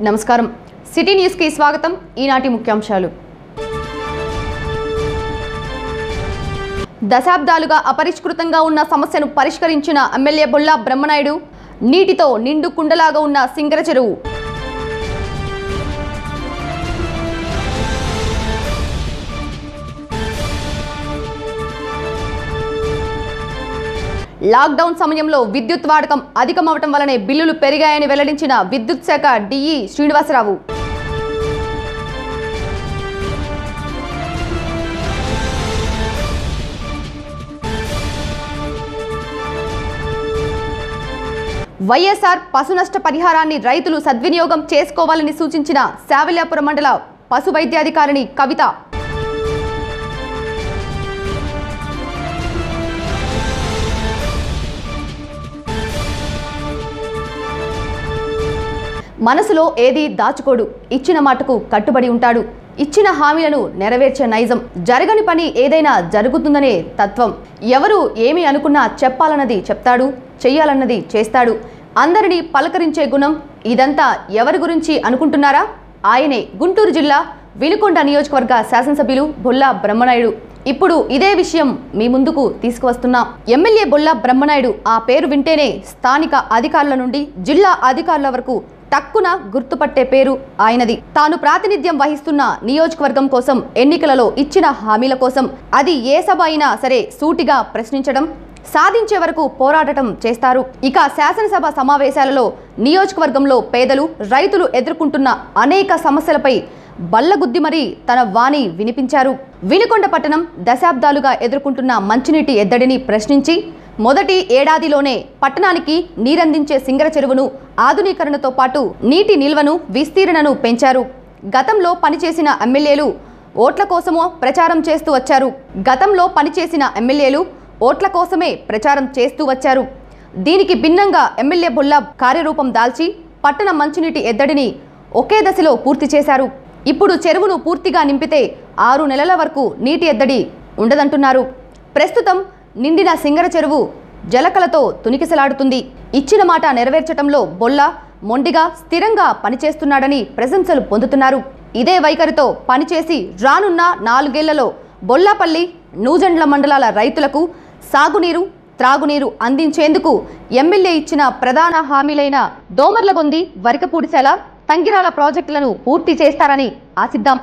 నమస్కారం city news కి స్వాగతం ఈనాటి ముఖ్యాంశాలు దశాబ్దాలుగా అపరిష్కృతంగా ఉన్న సమస్యను పరిష్కరించిన ఎమ్మెల్యే బొల్లా బ్రహ్మనాయుడు నీటితో నిండు కుండలాగా ఉన్న సింగర చెరువు లాక్డౌన్ సమయంలో విద్యుత్ వాడకం అధికమవటం వల్లనే బిల్లులు పెరిగాయని వెల్లడించిన విద్యుత్ శాఖ డిఈ శ్రీనివాసరావు. వైఎస్ఆర్ పశు నష్ట పరిహారాన్ని రైతులు సద్వినియోగం చేసుకోవాలని సూచించిన శావల్యాపురం మండల పశు వైద్యాధికారిణి కవిత. మనసులో ఏది దాచుకోడు, ఇచ్చిన మాటకు కట్టుబడి ఉంటాడు. ఇచ్చిన హామీలను నెరవేర్చే నైజం, జరగని పని ఏదైనా జరుగుతుందనే తత్వం. ఎవరు ఏమి అనుకున్నా చెప్పాలన్నది చెప్తాడు, చెయ్యాలన్నది చేస్తాడు. అందరినీ పలకరించే గుణం. ఇదంతా ఎవరి గురించి అనుకుంటున్నారా? ఆయనే గుంటూరు జిల్లా వినుకొండ నియోజకవర్గ శాసనసభ్యులు బొల్లా బ్రహ్మనాయుడు. ఇప్పుడు ఇదే విషయం మీ ముందుకు తీసుకువస్తున్నాం. ఎమ్మెల్యే బొల్లా బ్రహ్మనాయుడు ఆ పేరు వింటేనే స్థానిక అధికారుల నుండి జిల్లా అధికారుల వరకు టక్కున గుర్తుపట్టే పేరు ఆయనది. తాను ప్రాతినిధ్యం వహిస్తున్న నియోజకవర్గం కోసం ఎన్నికలలో ఇచ్చిన హామీల కోసం అది ఏ సభ అయినా సరే సూటిగా ప్రశ్నించడం, సాధించే వరకు పోరాటం చేస్తారు. ఇక శాసనసభ సమావేశాలలో నియోజకవర్గంలో పేదలు, రైతులు ఎదుర్కొంటున్న అనేక సమస్యలపై బల్లగుద్ది మరీ తన వాణి వినిపించారు. వినుకొండ పట్టణం దశాబ్దాలుగా ఎదుర్కొంటున్న మంచినీటి ఎద్దడిని ప్రశ్నించి మొదటి ఏడాదిలోనే పట్టణానికి నీరందించే సింగర చెరువును ఆధునీకరణతో పాటు నీటి నిల్వను, విస్తీర్ణను పెంచారు. గతంలో పనిచేసిన ఎమ్మెల్యేలు ఓట్ల కోసమో ప్రచారం చేస్తూ వచ్చారు. దీనికి భిన్నంగా ఎమ్మెల్యే బొల్లా కార్యరూపం దాల్చి పట్టణ మంచినీటి ఎద్దడిని ఒకే దశలో పూర్తి చేశారు. ఇప్పుడు చెరువును పూర్తిగా నింపితే 6 నెలల వరకు నీటి ఎద్దడి ఉండదంటున్నారు. ప్రస్తుతం నిండిన సింగర చెరువు జలకలతో తునికిసలాడుతుంది. ఇచ్చిన మాట నెరవేర్చడంలో బొల్లా మొండిగా స్థిరంగా పనిచేస్తున్నాడని ప్రశంసలు పొందుతున్నారు. ఇదే వైఖరితో పనిచేసి రానున్న 4 ఏళ్లలో బొల్లాపల్లి, నూజెండ్ల మండలాల రైతులకు సాగునీరు, త్రాగునీరు అందించేందుకు ఎమ్మెల్యే ఇచ్చిన ప్రధాన హామీలైన దోమర్లగొంది, వరికపూడిశాల, తంగిరాల ప్రాజెక్టులను పూర్తి చేస్తారని ఆశిద్దాం.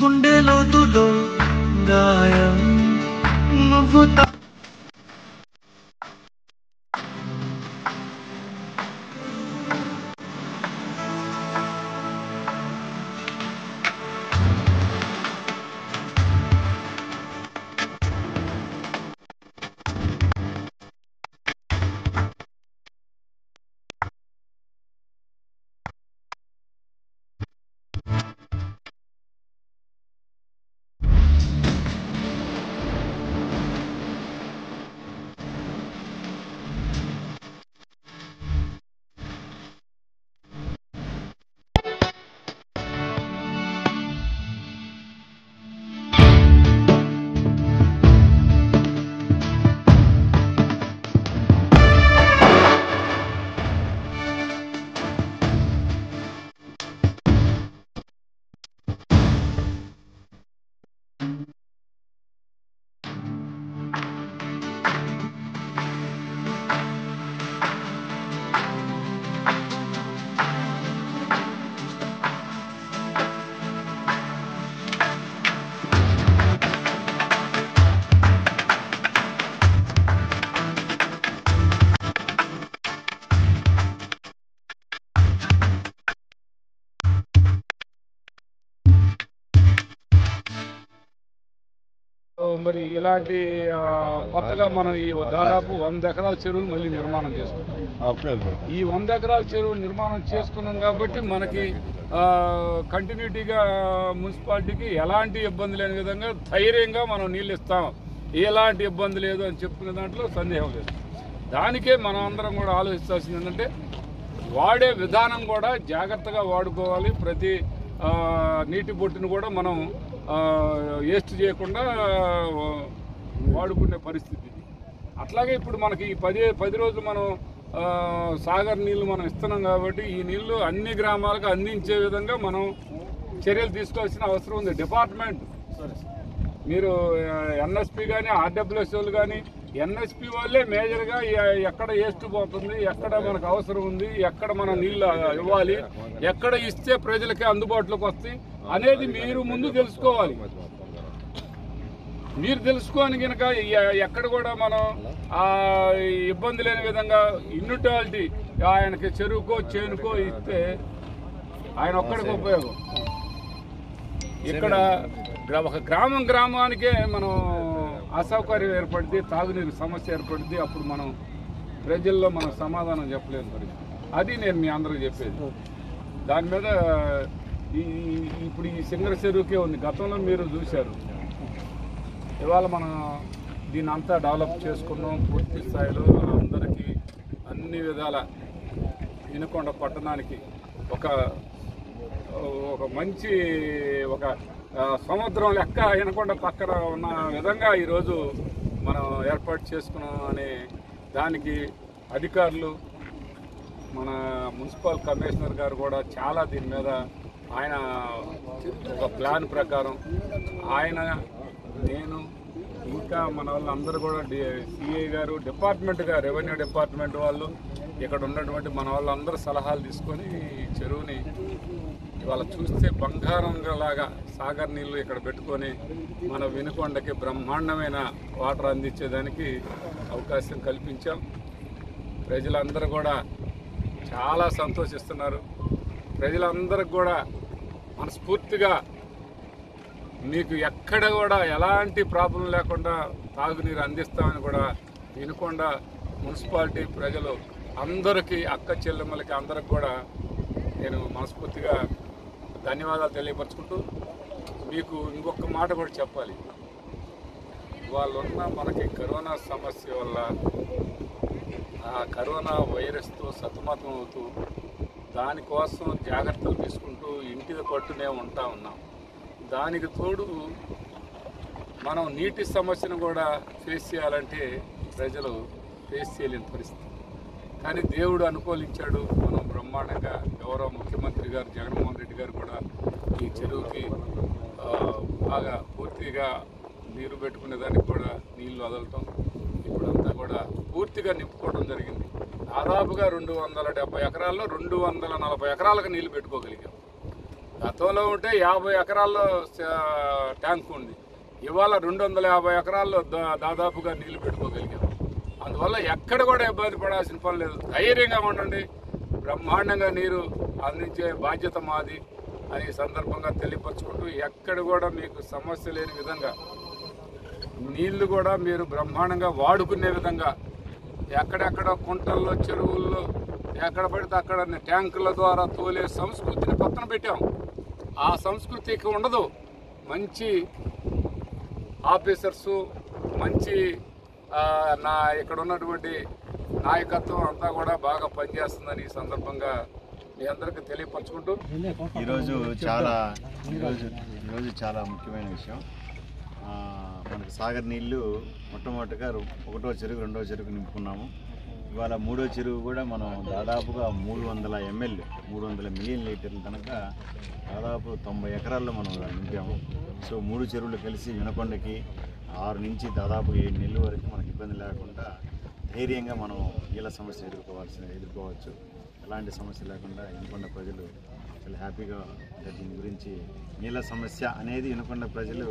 గుండెలోతులో గాయం నువ్వు మరి ఇలాంటి కొత్తగా మనం ఈ దాదాపు 100 ఎకరాల చెరువులు మళ్ళీ నిర్మాణం చేసుకున్నాం. ఈ 100 ఎకరాల చెరువు నిర్మాణం చేసుకున్నాం కాబట్టి మనకి కంటిన్యూటీగా మున్సిపాలిటీకి ఎలాంటి ఇబ్బంది లేని విధంగా ధైర్యంగా మనం నీళ్ళు ఇస్తాం, ఎలాంటి ఇబ్బంది లేదు అని చెప్పుకునే దాంట్లో సందేహం లేదు. దానికే మనం అందరం కూడా ఆలోచించాల్సింది ఏంటంటే వాడే విధానం కూడా జాగ్రత్తగా వాడుకోవాలి. ప్రతి నీటి బొట్టును కూడా మనం వేస్ట్ చేయకుండా వాడుకునే పరిస్థితి. అట్లాగే ఇప్పుడు మనకి ఈ 10 రోజులు మనం సాగర్ నీళ్లు మనం ఇస్తున్నాం కాబట్టి ఈ నీళ్లు అన్ని గ్రామాలకు అందించే విధంగా మనం చర్యలు తీసుకోవాల్సిన అవసరం ఉంది. డిపార్ట్మెంట్ మీరు ఎన్ఎస్పి కానీ ఆర్డబ్ల్యూఎస్ వాళ్ళు కానీ ఎన్ఎస్పి వాళ్ళే మేజర్గా ఎక్కడ వేస్ట్ పోతుంది, ఎక్కడ మనకు అవసరం ఉంది, ఎక్కడ మనం నీళ్ళు ఇవ్వాలి, ఎక్కడ ఇస్తే ప్రజలకి అందుబాటులోకి వస్తాయి అనేది మీరు ముందు తెలుసుకోవాలి. మీరు తెలుసుకొని కనుక ఎక్కడ కూడా మనం ఇబ్బంది లేని విధంగా ఇన్యూటాలిటీ ఆయనకి చెరువుకో చేనుకో ఇస్తే ఆయన ఒక్కడికి ఉపయోగం. ఇక్కడ ఒక గ్రామానికే మనం అసౌకర్యం ఏర్పడింది, తాగునీరు సమస్య ఏర్పడింది. అప్పుడు మనం ప్రజల్లో మనం సమాధానం చెప్పలేదు. మరి అది నేను మీ అందరికి చెప్పేది. దాని మీద ఇప్పుడు ఈ సింగర చెరువుకే ఉంది. గతంలో మీరు చూశారు. ఇవాళ మనం దీన్ని అంతా డెవలప్ చేసుకున్నాం పూర్తి స్థాయిలో. అందరికీ అన్ని విధాల వినుకొండ పట్టణానికి ఒక మంచి ఒక సముద్రం లెక్క వినకొండ పక్కన ఉన్న విధంగా ఈరోజు మనం ఏర్పాటు చేసుకున్నాం అనే దానికి అధికారులు, మన మున్సిపల్ కమిషనర్ గారు కూడా చాలా దీని మీద ఆయన ఒక ప్లాన్ ప్రకారం ఆయన, నేను, ఇంకా మన వాళ్ళందరూ కూడా సిఐ గారు, డిపార్ట్మెంట్గా రెవెన్యూ డిపార్ట్మెంట్ వాళ్ళు, ఇక్కడ ఉన్నటువంటి మన వాళ్ళందరూ సలహాలు తీసుకొని ఈ చెరువుని ఇవాళ చూస్తే బంగారంలాగా సాగర్ నీళ్ళు ఇక్కడ పెట్టుకొని మన వినుకొండకి బ్రహ్మాండమైన వాటర్ అందించేదానికి అవకాశం కల్పించాం. ప్రజలందరూ కూడా చాలా సంతోషిస్తున్నారు. ప్రజలందరికి కూడా మనస్ఫూర్తిగా మీకు ఎక్కడ కూడా ఎలాంటి ప్రాబ్లం లేకుండా తాగునీరు అందిస్తామని కూడా వినుకొండ మున్సిపాలిటీ ప్రజలు అందరికీ, అక్క చెల్లెమ్మలకి అందరికి కూడా నేను మనస్ఫూర్తిగా ధన్యవాదాలు తెలియపరుచుకుంటూ, మీకు ఇంకొక మాట కూడా చెప్పాలి. వాళ్ళున్న మనకి కరోనా సమస్య వల్ల ఆ కరోనా వైరస్తో సతమతం అవుతూ దానికోసం జాగ్రత్తలు తీసుకుంటూ ఇంటి పట్టునే ఉన్నాం. దానికి తోడు మనం నీటి సమస్యను కూడా ఫేస్ చేయాలంటే ప్రజలు ఫేస్ చేయలేని పరిస్థితి. కానీ దేవుడు అనుకూలించాడు. మనం బ్రహ్మాండంగా గౌరవ ముఖ్యమంత్రి గారు జగన్మోహన్ రెడ్డి గారు కూడా ఈ చెరువుకి బాగా పూర్తిగా నీరు పెట్టుకునేదానికి కూడా నీళ్లు వదలటం, ఇప్పుడంతా కూడా పూర్తిగా నింపుకోవడం జరిగింది. దాదాపుగా 270 ఎకరాల్లో 240 ఎకరాలకు నీళ్లు పెట్టుకోగలిగాం. గతంలో ఉంటే 50 ఎకరాల్లో ట్యాంక్ ఉంది. ఇవాళ 250 ఎకరాల్లో దాదాపుగా నీళ్లు పెట్టుకోగలిగాం. అందువల్ల ఎక్కడ కూడా ఇబ్బంది పడాల్సిన పని లేదు. ధైర్యంగా ఉండండి. బ్రహ్మాండంగా నీరు అందించే బాధ్యత మాది అని సందర్భంగా తెలియపరచుకుంటూ, ఎక్కడ కూడా మీకు సమస్య లేని విధంగా నీళ్లు కూడా మీరు బ్రహ్మాండంగా వాడుకునే విధంగా ఎక్కడెక్కడ కుంటల్లో, చెరువుల్లో ఎక్కడ పడితే అక్కడ ట్యాంకుల ద్వారా తోలే సంస్కృతిని పక్కన పెట్టాం. ఆ సంస్కృతికి ఉండదు. మంచి ఆఫీసర్సు, మంచి ఇక్కడ ఉన్నటువంటి నాయకత్వం అంతా కూడా బాగా పనిచేస్తుందని ఈ సందర్భంగా మీ అందరికీ తెలియపరచుకుంటూ, ఈరోజు చాలా ముఖ్యమైన విషయం. మనకు సాగర్ నీళ్లు మొట్టమొదటిగా 1వ చెరువు 2వ చెరువు నింపుకున్నాము. ఇవాళ 3వ చెరువు కూడా మనం దాదాపుగా 300 ml 300 మిలియన్ లీటర్లు కనుక దాదాపు 90 ఎకరాల్లో మనం నింపాము. సో 3 చెరువులు కలిసి వినుకొండకి 6 నుంచి దాదాపు 7 నెలల వరకు మనకి ఇబ్బంది లేకుండా ధైర్యంగా మనం నీళ్ళ సమస్య ఎదుర్కోవచ్చు. ఎలాంటి సమస్య లేకుండా వినుకొండ ప్రజలు చాలా హ్యాపీగా దీని గురించి నీళ్ళ సమస్య అనేది వినుకొండ ప్రజలు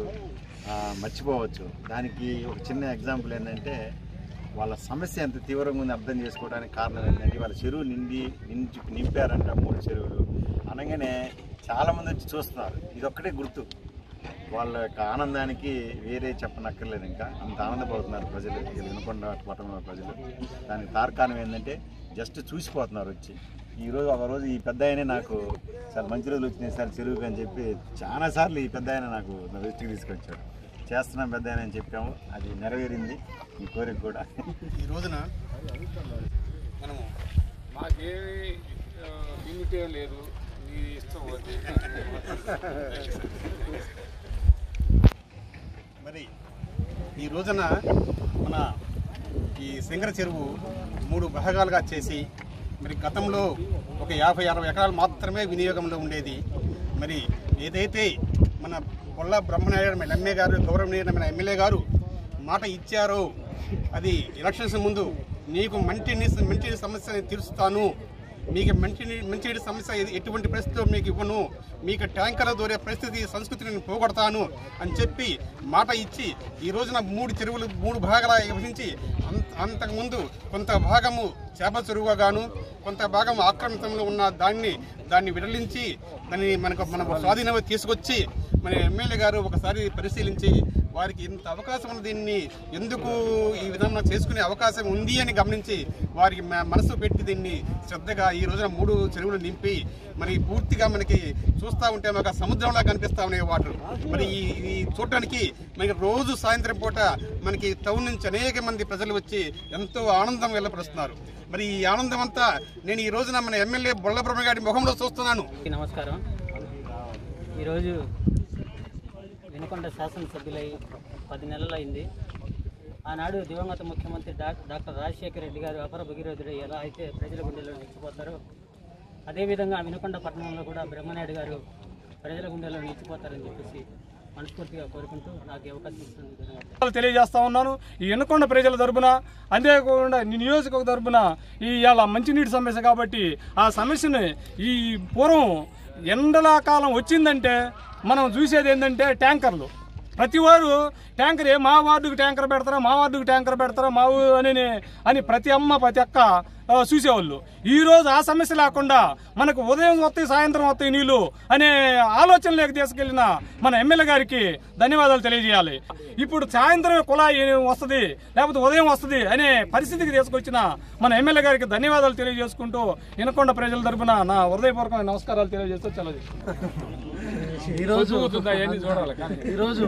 మర్చిపోవచ్చు. దానికి ఒక చిన్న ఎగ్జాంపుల్ ఏంటంటే, వాళ్ళ సమస్య ఎంత తీవ్రంగా ఉంది అర్థం చేసుకోవడానికి కారణం ఏంటంటే, వాళ్ళ చెరువు నింపారంట 3 చెరువులు అనగానే చాలామంది వచ్చి చూస్తున్నారు. ఇదొక్కటే గుర్తు. వాళ్ళ యొక్క ఆనందానికి వేరే చెప్పనక్కర్లేదు. ఇంకా అంత ఆనందపడుతున్నారు ప్రజలు, వినకొండ పట్టణంలో ప్రజలు. దానికి తార్కాణం ఏంటంటే జస్ట్ చూసిపోతున్నారు వచ్చి. ఈరోజు ఒకరోజు ఈ పెద్ద ఆయనే నాకు సార్ మంచి రోజులు వచ్చినాయి సార్ చెరువుకి అని చెప్పి చాలాసార్లు ఈ పెద్ద ఆయన నాకు నా దృష్టికి తీసుకొచ్చాడు. చేస్తున్నాం పెద్ద ఆయన అని చెప్పాము, అది నెరవేరింది ఈ కోరిక కూడా. ఈ రోజున మనము మాకేమి లిమిట్ ఏం లేదు, మీ ఇష్టం అది. మరి ఈ రోజున మన ఈ సింగర చెరువు 3 భాగాలుగా చేసి మరి గతంలో ఒక 50-60 ఎకరాలు మాత్రమే వినియోగంలో ఉండేది. మరి ఏదైతే మన పొల్ల బ్రహ్మనాయుడు ఎమ్మెల్యే గారు, గౌరవనీయమైన ఎమ్మెల్యే గారు మాట ఇచ్చారో, అది ఎలక్షన్స్ ముందు నీకు మంచినీటి సమస్యని తీరుస్తాను, మీకు మంచినీటి సమస్య ఎటువంటి పరిస్థితిలో మీకు ఇవ్వను, మీకు ట్యాంకర్ల దూరే పరిస్థితి సంస్కృతిని పోగొడతాను అని చెప్పి మాట ఇచ్చి ఈ రోజున 3 చెరువులు 3 భాగాల విభజించి అంతకుముందు కొంత భాగము చేపల చెరువుగా గాను, కొంత భాగం ఆక్రమితంలో ఉన్న దాన్ని విడలించి మన స్వాధీనంగా తీసుకొచ్చి మన ఎమ్మెల్యే గారు ఒకసారి పరిశీలించి వారికి ఇంత అవకాశం ఉన్న దీన్ని ఎందుకు ఈ విధంగా చేసుకునే అవకాశం ఉంది అని గమనించి వారికి మనసు పెట్టి దీన్ని శ్రద్ధగా ఈ రోజున 3 చెరువులు నింపి మరి పూర్తిగా మనకి చూస్తూ ఉంటే ఒక సముద్రంలా కనిపిస్తూ ఉన్నాయి వాటర్. మరి ఈ చూడటానికి మనకి రోజు సాయంత్రం పూట మనకి టౌన్ నుంచి అనేక మంది ప్రజలు వచ్చి ఎంతో ఆనందం వెళ్ళపరుస్తున్నారు. మరి ఈ ఆనందం అంతా నేను ఈ రోజున మన ఎమ్మెల్యే బొల్ల బ్రహ్మ గారి ముఖంలో చూస్తున్నాను. నమస్కారం. ఈరోజు వినుకొండ శాసనసభ్యులై 10 నెలలు అయింది. ఆనాడు దివంగత ముఖ్యమంత్రి డాక్టర్ రాజశేఖర రెడ్డి గారు అపర భగీరథుడు ఎలా అయితే ప్రజల గుండెల్లో నిలిచిపోతారో, అదేవిధంగా వినుకొండ పట్టణంలో కూడా బ్రహ్మనాయుడు గారు ప్రజల గుండెల్లో నిలిచిపోతారని చెప్పేసి మనస్ఫూర్తిగా కోరుకుంటూ నాకు అవకాశం ఇస్తుంది తెలియజేస్తా ఉన్నాను. ఈ వినుకొండ ప్రజల తరపున, అంతేకాకుండా నియోజకవర్గ తరపున ఇవాళ మంచినీటి సమస్య కాబట్టి ఆ సమస్యని ఈ పూర్వం ఎండలకాలం వచ్చిందంటే మనం చూసేది ఏంటంటే ట్యాంకర్లు. ప్రతివారు ట్యాంకర్ మా వార్డుకు ట్యాంకర్ పెడతారా, మా వార్డుకు ట్యాంకర్ పెడతారా, మా అని ప్రతి అమ్మ ప్రతి అక్క చూసేవాళ్ళు. ఈరోజు ఆ సమస్య లేకుండా మనకు ఉదయం వస్తాయి సాయంత్రం వస్తాయి నీళ్లు అనే ఆలోచనలోకి తీసుకెళ్లిన మన ఎమ్మెల్యే గారికి ధన్యవాదాలు తెలియజేయాలి. ఇప్పుడు సాయంత్రం కుళాయి వస్తుంది లేకపోతే ఉదయం వస్తుంది అనే పరిస్థితికి తీసుకొచ్చిన మన ఎమ్మెల్యే గారికి ధన్యవాదాలు తెలియజేసుకుంటూ వినుకొండ ప్రజల తరపున నా హృదయపూర్వకమైన నమస్కారాలు తెలియజేస్తూ చలది. ఈరోజు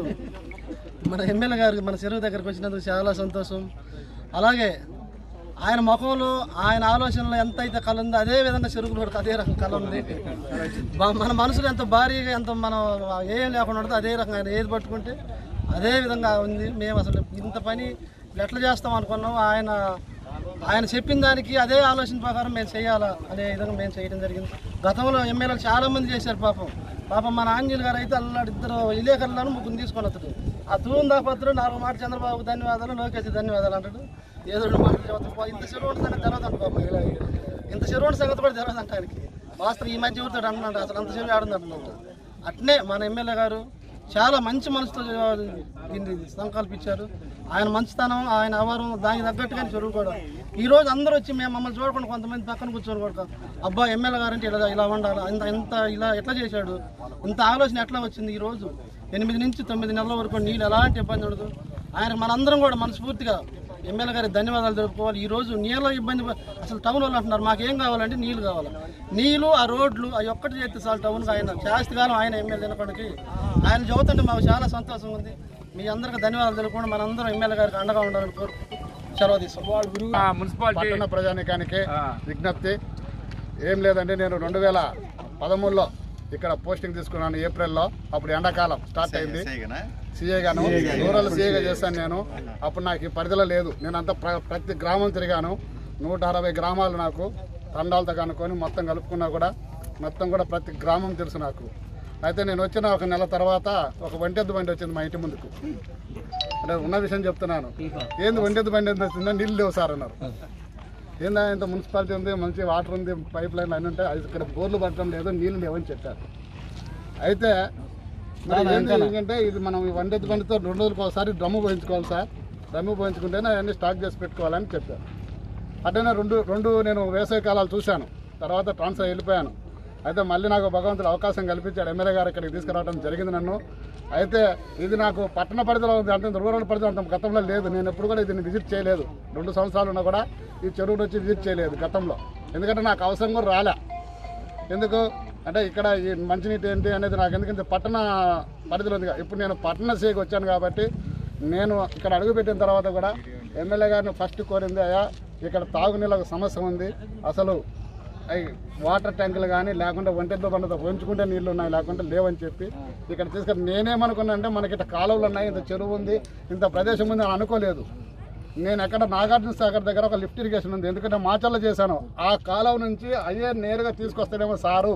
మన ఎమ్మెల్యే గారికి మన చెరువు దగ్గరకు వచ్చినందుకు చాలా సంతోషం. అలాగే ఆయన ముఖంలో ఆయన ఆలోచనలో ఎంత అయితే కళ ఉందో అదే విధంగా చెరువులు కూడా అదే రకం కళ ఉంది. మన మనసులో ఎంత భారీగా ఎంత మనం ఏం లేకుండా ఉంటుందో అదే రకంగా ఆయన ఏది పట్టుకుంటే అదే విధంగా ఉంది. మేము అసలు ఇంత పని ఎట్లా చేస్తాం అనుకున్నాం, ఆయన చెప్పిన దానికి అదే ఆలోచన ప్రకారం మేము చేయాలా అనే విధంగా మేము చేయడం జరిగింది. గతంలో ఎమ్మెల్యేలు చాలామంది చేశారు. పాపం మన ఆంజనేయులు గారు అయితే అల్లాడు 2 విలేకరులను 3 తీసుకొని వస్తాడు. ఆ తూందాపత్రుడు 4 మాట చంద్రబాబు ధన్యవాదాలు, లోకేష్ ధన్యవాదాలు అంటాడు. ఏదో 2 మాటలు చెబుతాడు. ఇంత చెరువు సంగతి తెలవదంట పాపం, ఇంత చెరువు సంగతి కూడా తెలవదంట ఆయనకి. వాస్తవం ఈ మధ్య ఊరుతాడు అంటున్నాడు, అసలు అంత చెరువు ఆడుందంటున్నాడు. అట్నే మన ఎమ్మెల్యే గారు చాలా మంచి మనసుతో దీన్ని సంకల్పించారు. ఆయన మంచితనం, ఆయన అవరం దానికి తగ్గట్టుగానే చెరువు కూడా ఈరోజు అందరూ వచ్చి మేము మమ్మల్ని చూడకుండా కొంతమంది పక్కన కూర్చొని కూడా అబ్బా ఎమ్మెల్యే గారు అంటే ఇలా ఉండాలి, ఇంత ఇలా ఎట్లా చేశాడు, ఇంత ఆలోచన ఎట్లా వచ్చింది. ఈరోజు 8 నుంచి 9 నెలల వరకు నీళ్ళు ఎలాంటి ఇబ్బంది ఉండదు. ఆయన మనందరం కూడా మనస్ఫూర్తిగా ఎమ్మెల్యే గారికి ధన్యవాదాలు తెలుపుకోవాలి. ఈరోజు నీళ్ళ ఇబ్బంది అసలు టౌన్ వాళ్ళు అంటున్నారు మాకేం కావాలంటే నీళ్ళు కావాలి. నీళ్ళు ఆ రోడ్లు అవి ఒక్కటి చేస్తే చాలు టౌన్కి. ఆయన శాస్త్రిగాలం ఆయన ఎమ్మెల్యే వినకొండకి ఆయన చదువుతుంటే మాకు చాలా సంతోషంగా ఉంది. మీ అందరికీ ధన్యవాదాలు తెలుపుకోండి. మనందరం ఎమ్మెల్యే గారికి అండగా ఉండాలని కోరుకుంటూ సెలవు తీసుకుంటాం. మున్సిపాలిటీ పట్టణ ప్రజానికానికి విజ్ఞప్తి ఏం లేదండి. నేను 2013లో ఇక్కడ పోస్టింగ్ తీసుకున్నాను ఏప్రిల్లో. అప్పుడు ఎండాకాలం స్టార్ట్ అయింది. సీఏగాను రూరల్ సీఏగా చేశాను నేను. అప్పుడు నాకు ఈ పరిధిలో లేదు. నేను అంతా ప్రతి గ్రామం తిరిగాను. 160 గ్రామాలు నాకు తండాలతో కనుక్కొని మొత్తం కలుపుకున్నా కూడా మొత్తం కూడా ప్రతి గ్రామం తెలుసు నాకు. అయితే నేను వచ్చిన 1 నెల తర్వాత ఒక ఒంటెద్దు బండి వచ్చింది మా ఇంటి ముందుకు. అంటే ఉన్న విషయం చెప్తున్నాను. ఏంది ఒంటెద్దు బండి ఎంత వచ్చిందో, నీళ్ళు లేవు సార్ అన్నారు. ఏందా ఇంత మున్సిపాలిటీ ఉంది, మంచి వాటర్ ఉంది, పైప్ లైన్లు అన్నీ ఉంటాయి, ఇక్కడ బోర్లు పట్టడం లేదు, నీళ్ళు లేవని చెప్పారు. అయితే మరి ఏంటంటే ఇది మనం ఈ ఒంటెద్దు బండితో 2 రోజులకు ఒకసారి డ్రమ్ము పోయించుకోవాలి సార్. డ్రమ్ము పోయించుకుంటేనే అవన్నీ స్టాక్ చేసి పెట్టుకోవాలని చెప్పారు. అట్లనే రెండు నేను వేసవి కాలాలు చూశాను. తర్వాత ట్రాన్స్ఫర్ వెళ్ళిపోయాను. అయితే మళ్ళీ నాకు భగవంతుడు అవకాశం కల్పించాడు. ఎమ్మెల్యే గారు ఇక్కడికి తీసుకురావడం జరిగింది నన్ను. అయితే ఇది నాకు పట్టణ పరిధిలో ఉంది, అంత రూరల్ పరిధిలో అంత గతంలో లేదు. నేను ఎప్పుడు కూడా దీన్ని విజిట్ చేయలేదు. 2 సంవత్సరాలు ఉన్నా కూడా ఈ చెరువును వచ్చి విజిట్ చేయలేదు గతంలో. ఎందుకంటే నాకు అవసరం కూడా రాలే. ఎందుకు అంటే ఇక్కడ ఈ మంచినీటి ఏంటి అనేది నాకు ఎందుకంటే పట్టణ పరిధిలో ఉంది. ఇప్పుడు నేను పట్టణ సీకి వచ్చాను కాబట్టి నేను ఇక్కడ అడుగుపెట్టిన తర్వాత కూడా ఎమ్మెల్యే గారిని ఫస్ట్ కోరింది, అయ్యా ఇక్కడ తాగునీళ్ళకు సమస్య ఉంది, అసలు వాటర్ ట్యాంకులు కానీ లేకుంటే ఒంటెద్దు బండతో పోయించుకుంటే నీళ్లు ఉన్నాయి, లేకుంటే లేవని చెప్పి ఇక్కడ తీసుకొని నేనేమనుకున్నా అంటే మనకి ఇట్లా కాలువలు ఉన్నాయి, ఇంత చెరువు ఉంది, ఇంత ప్రదేశం ఉంది అని అనుకోలేదు. నేను ఎక్కడ నాగార్జున సాగర్ దగ్గర ఒక లిఫ్ట్ ఇరిగేషన్ ఉంది, ఎందుకంటే మాచల్లో చేశాను. ఆ కాలువ నుంచి అయ్యే నేరుగా తీసుకొస్తాడేమో సారు,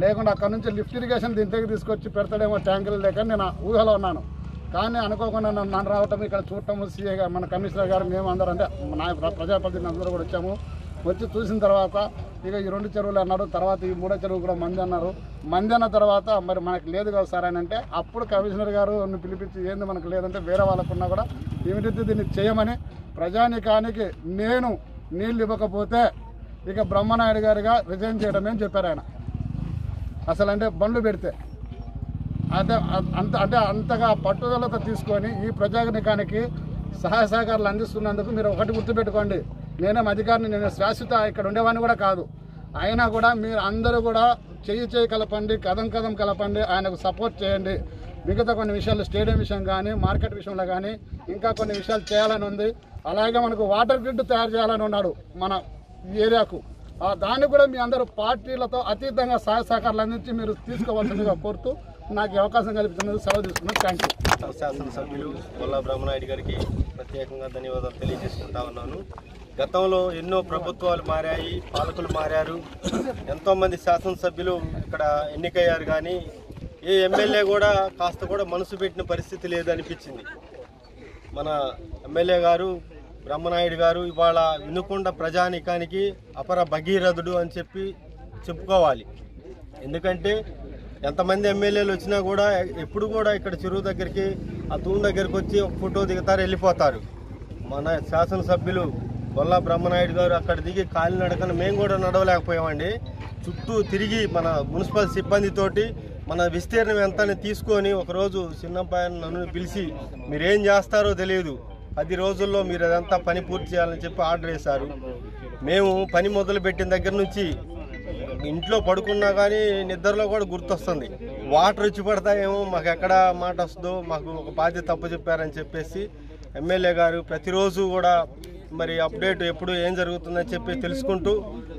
లేకుండా అక్కడ నుంచి లిఫ్ట్ ఇరిగేషన్ దీని దగ్గర తీసుకొచ్చి పెడతాడేమో ట్యాంకులు లేక నేను ఊహలో ఉన్నాను. కానీ అనుకోకుండా నన్ను రావటం, ఇక్కడ చూడటము, సీఏ గారు, మన కమిషనర్ గారు, మేము అందరూ అంటే నా ప్రజాప్రతినిధులు అందరూ కూడా వచ్చాము. వచ్చి చూసిన తర్వాత ఇక ఈ 2 చెరువులు అన్నారు, తర్వాత ఈ 3వ చెరువు కూడా మంది అన్నారు. మంది అన్న తర్వాత మరి మనకు లేదు కదా సార్ అని అంటే అప్పుడు కమిషనర్ గారు పిలిపించి ఏంది మనకు లేదంటే వేరే వాళ్ళకున్నా కూడా ఏమిటైతే దీన్ని చేయమని ప్రజానికానికి నేను నీళ్ళు ఇవ్వకపోతే ఇక బ్రహ్మనాయుడు గారిగా రిజైన్ చేయడమే అని చెప్పారు ఆయన. అసలు అంటే బండ్లు పెడితే అంతగా పట్టుదలతో తీసుకొని ఈ ప్రజానికానికి సహాయ సహకారాలు అందిస్తున్నందుకు మీరు ఒకటి గుర్తుపెట్టుకోండి, నేనేం అధికారిని, నేను శాశ్వత ఇక్కడ ఉండేవాడిని కూడా కాదు. అయినా కూడా మీరు అందరూ కూడా చెయ్యి కలపండి, కదం కలపండి, ఆయనకు సపోర్ట్ చేయండి. మిగతా కొన్ని విషయాలు స్టేడియం విషయం కానీ మార్కెట్ విషయంలో కానీ ఇంకా కొన్ని విషయాలు చేయాలని ఉంది. అలాగే మనకు వాటర్ గ్రిడ్ తయారు చేయాలని ఉన్నాడు మన ఏరియాకు. దాన్ని కూడా మీ అందరూ పార్టీలతో అతీతంగా సహాయ సహకారాలు అందించి మీరు తీసుకోవాల్సిందిగా కోరుతూ నాకు అవకాశం కల్పించినందుకు సెలవు తీసుకున్నాను. Thank you. శాసనసభ్యులు బొల్లా బ్రహ్మనాయుడు గారికి ప్రత్యేకంగా ధన్యవాదాలు తెలియజేసుకుంటా ఉన్నాను. గతంలో ఎన్నో ప్రభుత్వాలు మారాయి, పాలకులు మారారు, ఎంతోమంది శాసనసభ్యులు ఇక్కడ ఎన్నికయ్యారు, కానీ ఏ ఎమ్మెల్యే కూడా కాస్త కూడా మనసు పెట్టిన పరిస్థితి లేదనిపించింది. మన ఎమ్మెల్యే గారు బ్రహ్మనాయుడు గారు ఇవాళ వినుకొండ ప్రజానికానికి అపర భగీరథుడు అని చెప్పుకోవాలి. ఎందుకంటే ఎంతమంది ఎమ్మెల్యేలు వచ్చినా కూడా ఎప్పుడు కూడా ఇక్కడ చెరువు దగ్గరికి, ఆ తూము దగ్గరికి వచ్చి ఒక ఫోటో దిగుతారు, వెళ్ళిపోతారు. మన శాసనసభ్యులు బొల్లా బ్రహ్మనాయుడు గారు అక్కడ దిగి కాలినడకన మేము కూడా నడవలేకపోయామండి. చుట్టూ తిరిగి మన మున్సిపల్ సిబ్బందితోటి మన విస్తీర్ణం ఎంత తీసుకొని ఒకరోజు చిన్నపాయను నన్ను పిలిచి మీరేం చేస్తారో తెలియదు, 10 రోజుల్లో మీరు అదంతా పని పూర్తి చేయాలని చెప్పి ఆర్డర్ వేశారు. మేము పని మొదలు పెట్టిన దగ్గర నుంచి ఇంట్లో పడుకున్నా కానీ నిద్రలో కూడా గుర్తొస్తుంది, వాటర్ వచ్చి పడతాయేమో, మాకు ఎక్కడ మాట వస్తుందో, మాకు ఒక బాధ్యత తప్పు చెప్పారని చెప్పేసి ఎమ్మెల్యే గారు ప్రతిరోజు కూడా మరి అప్డేట్ ఎప్పుడు ఏం జరుగుతుందని చెప్పి తెలుసుకుంటూ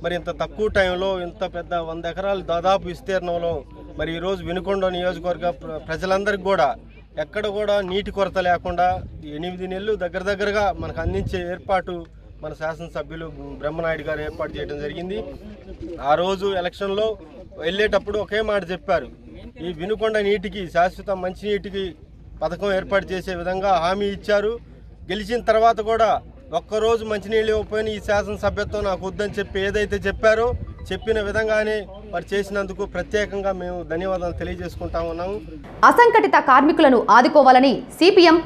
మరి ఇంత తక్కువ టైంలో ఇంత పెద్ద 100 ఎకరాలు దాదాపు విస్తీర్ణంలో మరి ఈరోజు వినుకొండ నియోజకవర్గ ప్రజలందరికీ కూడా ఎక్కడ కూడా నీటి కొరత లేకుండా 8 నెలలు దగ్గరగా మనకు అందించే ఏర్పాటు మన శాసనసభ్యులు బ్రహ్మనాయుడు గారు ఏర్పాటు చేయడం జరిగింది. ఆ రోజు ఎలక్షన్లో వెళ్ళేటప్పుడు ఒకే మాట చెప్పారు, ఈ వినుకొండ నీటికి శాశ్వత మంచినీటికి పథకం ఏర్పాటు చేసే విధంగా హామీ ఇచ్చారు. గెలిచిన తర్వాత కూడా ఒక్కరోజు మంచినీళ్ళు ఇవ్వకపోయినా ఈ శాసనసభ్యత్వం నాకు వద్దని చెప్పి ఏదైతే చెప్పారో చెప్పిన విధంగానే వారు చేసినందుకు ప్రత్యేకంగా మేము ధన్యవాదాలు తెలియజేసుకుంటా ఉన్నాము. అసంఘటిత కార్మికులను ఆదుకోవాలని సిపిఎం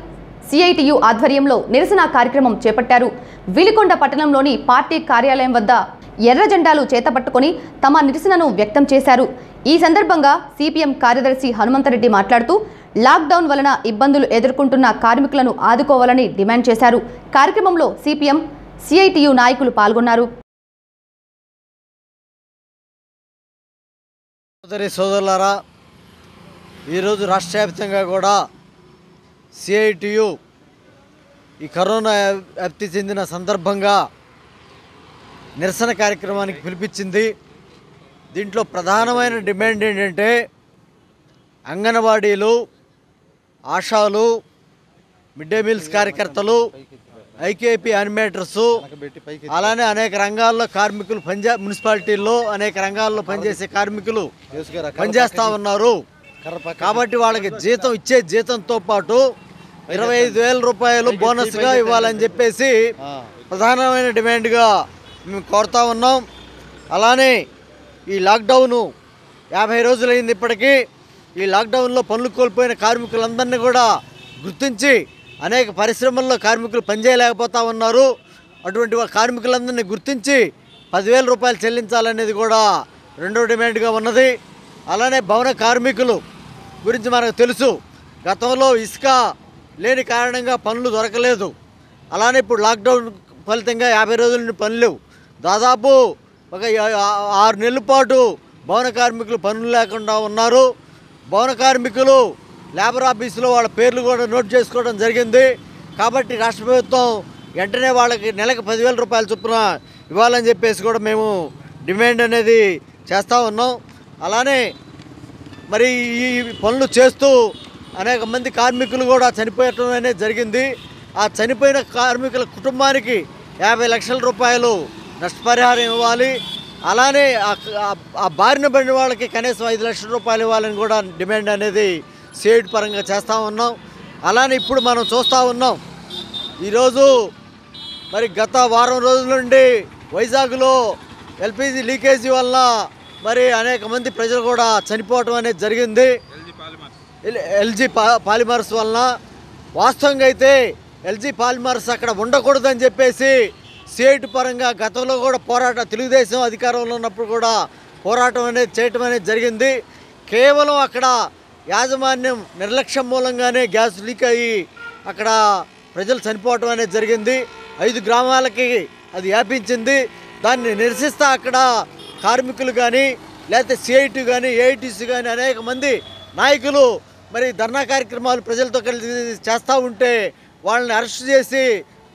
సిఐటియు ఆధ్వర్యంలో నిరసన కార్యక్రమం చేపట్టారు. వినుకొండ పట్టణంలోని పార్టీ కార్యాలయం వద్ద ఎర్ర జెండాలు చేతపట్టుకొని తమ నిరసనను వ్యక్తం చేశారు. ఈ సందర్భంగా సిపిఎం కార్యదర్శి హనుమంతరెడ్డి మాట్లాడుతూ లాక్డౌన్ వలన ఇబ్బందులు ఎదుర్కొంటున్న కార్మికులను ఆదుకోవాలని డిమాండ్ చేశారు. కార్యక్రమంలో సిపిఎం సిఐటియు నాయకులు పాల్గొన్నారు. సోదరులారా, ఈరోజు రాష్ట్ర వ్యాప్తంగా కూడా సిఐటియు ఈ కరోనా వ్యాప్తి చెందిన సందర్భంగా నిరసన కార్యక్రమానికి పిలిపించింది. దీంట్లో ప్రధానమైన డిమాండ్ ఏంటంటే అంగన్వాడీలు, ఆశాలు, మిడ్ డే మీల్స్ కార్యకర్తలు, ఐకేపీ యానిమేటర్సు, అలానే అనేక రంగాల్లో కార్మికులు మున్సిపాలిటీల్లో అనేక రంగాల్లో పనిచేసే కార్మికులు పనిచేస్తూ ఉన్నారు. కాబట్టి వాళ్ళకి జీతం ఇచ్చే జీతంతో పాటు 25,000 రూపాయలు బోనస్గా ఇవ్వాలని చెప్పేసి ప్రధానమైన డిమాండ్గా మేము కోరుతా ఉన్నాం. అలానే ఈ లాక్డౌను 50 రోజులైంది. ఇప్పటికీ ఈ లాక్డౌన్లో పనులు కోల్పోయిన కార్మికులందరినీ కూడా గుర్తించి అనేక పరిశ్రమల్లో కార్మికులు పనిచేయలేకపోతా ఉన్నారు. అటువంటి కార్మికులందరినీ గుర్తించి 10,000 రూపాయలు చెల్లించాలనేది కూడా రెండో డిమాండ్గా ఉన్నది. అలానే భవన కార్మికులు గురించి మనకు తెలుసు. గతంలో ఇసుక లేని కారణంగా పనులు దొరకలేదు. అలానే ఇప్పుడు లాక్డౌన్ ఫలితంగా 50 రోజుల నుండి పనులు లేవు. దాదాపు ఒక 6 నెలల పాటు భవన కార్మికులు పనులు లేకుండా ఉన్నారు. భవన కార్మికులు లేబర్ ఆఫీసులో వాళ్ళ పేర్లు కూడా నోట్ చేసుకోవడం జరిగింది. కాబట్టి రాష్ట్ర ప్రభుత్వం వెంటనే వాళ్ళకి నెలకు 10,000 రూపాయల చొప్పున ఇవ్వాలని చెప్పేసి కూడా మేము డిమాండ్ అనేది చేస్తూ ఉన్నాం. అలానే మరి ఈ పనులు చేస్తూ అనేక మంది కార్మికులు కూడా చనిపోయటం అనేది జరిగింది. ఆ చనిపోయిన కార్మికుల కుటుంబానికి 50 లక్షల రూపాయలు నష్టపరిహారం ఇవ్వాలి. అలానే ఆ బారిన పడిన వాళ్ళకి కనీసం 5 లక్షల రూపాయలు ఇవ్వాలని కూడా డిమాండ్ అనేది సిఐటి పరంగా చేస్తూ ఉన్నాం. అలానే ఇప్పుడు మనం చూస్తూ ఉన్నాం, ఈరోజు మరి గత వారం రోజుల నుండి వైజాగ్లో ఎల్పిజి లీకేజీ వల్ల మరి అనేక మంది ప్రజలు కూడా చనిపోవటం అనేది జరిగింది. ఎల్జీ పాలిమర్స్ వలన. వాస్తవంగా అయితే ఎల్జీ పాలిమర్స్ అక్కడ ఉండకూడదని చెప్పేసి సిఐటి పరంగా గతంలో కూడా తెలుగుదేశం అధికారంలో ఉన్నప్పుడు కూడా పోరాటం అనేది చేయటం అనేది జరిగింది. కేవలం అక్కడ యాజమాన్యం నిర్లక్ష్యం మూలంగానే గ్యాస్ లీక్ అయ్యి అక్కడ ప్రజలు చనిపోవటం అనేది జరిగింది. 5 గ్రామాలకి అది వ్యాపించింది. దాన్ని నిరసిస్తా అక్కడ కార్మికులు కానీ లేకపోతే సిఐటి కానీ ఏఐటీసీ కానీ అనేక మంది నాయకులు మరి ధర్నా కార్యక్రమాలు ప్రజలతో కలిసి చేస్తూ ఉంటే వాళ్ళని అరెస్ట్ చేసి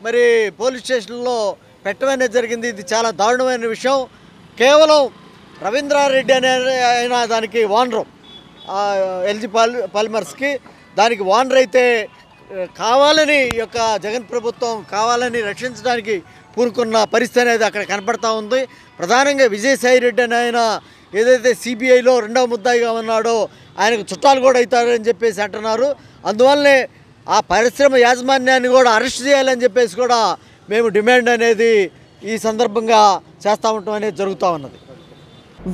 మరి పోలీస్ స్టేషన్లో పెట్టడం జరిగింది. ఇది చాలా దారుణమైన విషయం. కేవలం రవీంద్రారెడ్డి అనే ఆయన దానికి ఓనరు, ఎల్జీ పాలిమర్స్కి దానికి ఓనర్ అయితే కావాలని ఈ యొక్క జగన్ ప్రభుత్వం కావాలని రక్షించడానికి పూనుకున్న పరిస్థితి అనేది అక్కడ కనపడతా ఉంది. ప్రధానంగా విజయసాయి రెడ్డి అని ఆయన ఏదైతే సిబిఐలో 2వ ముద్దాయిగా ఉన్నాడో ఆయనకు చుట్టాలు కూడా అవుతారని చెప్పేసి అంటున్నారు. అందువల్లనే ఆ పరిశ్రమ యాజమాన్యాన్ని కూడా అరెస్ట్ చేయాలని చెప్పేసి కూడా మేము డిమాండ్ అనేది ఈ సందర్భంగా చేస్తూ ఉండటం అనేది జరుగుతూ ఉన్నది.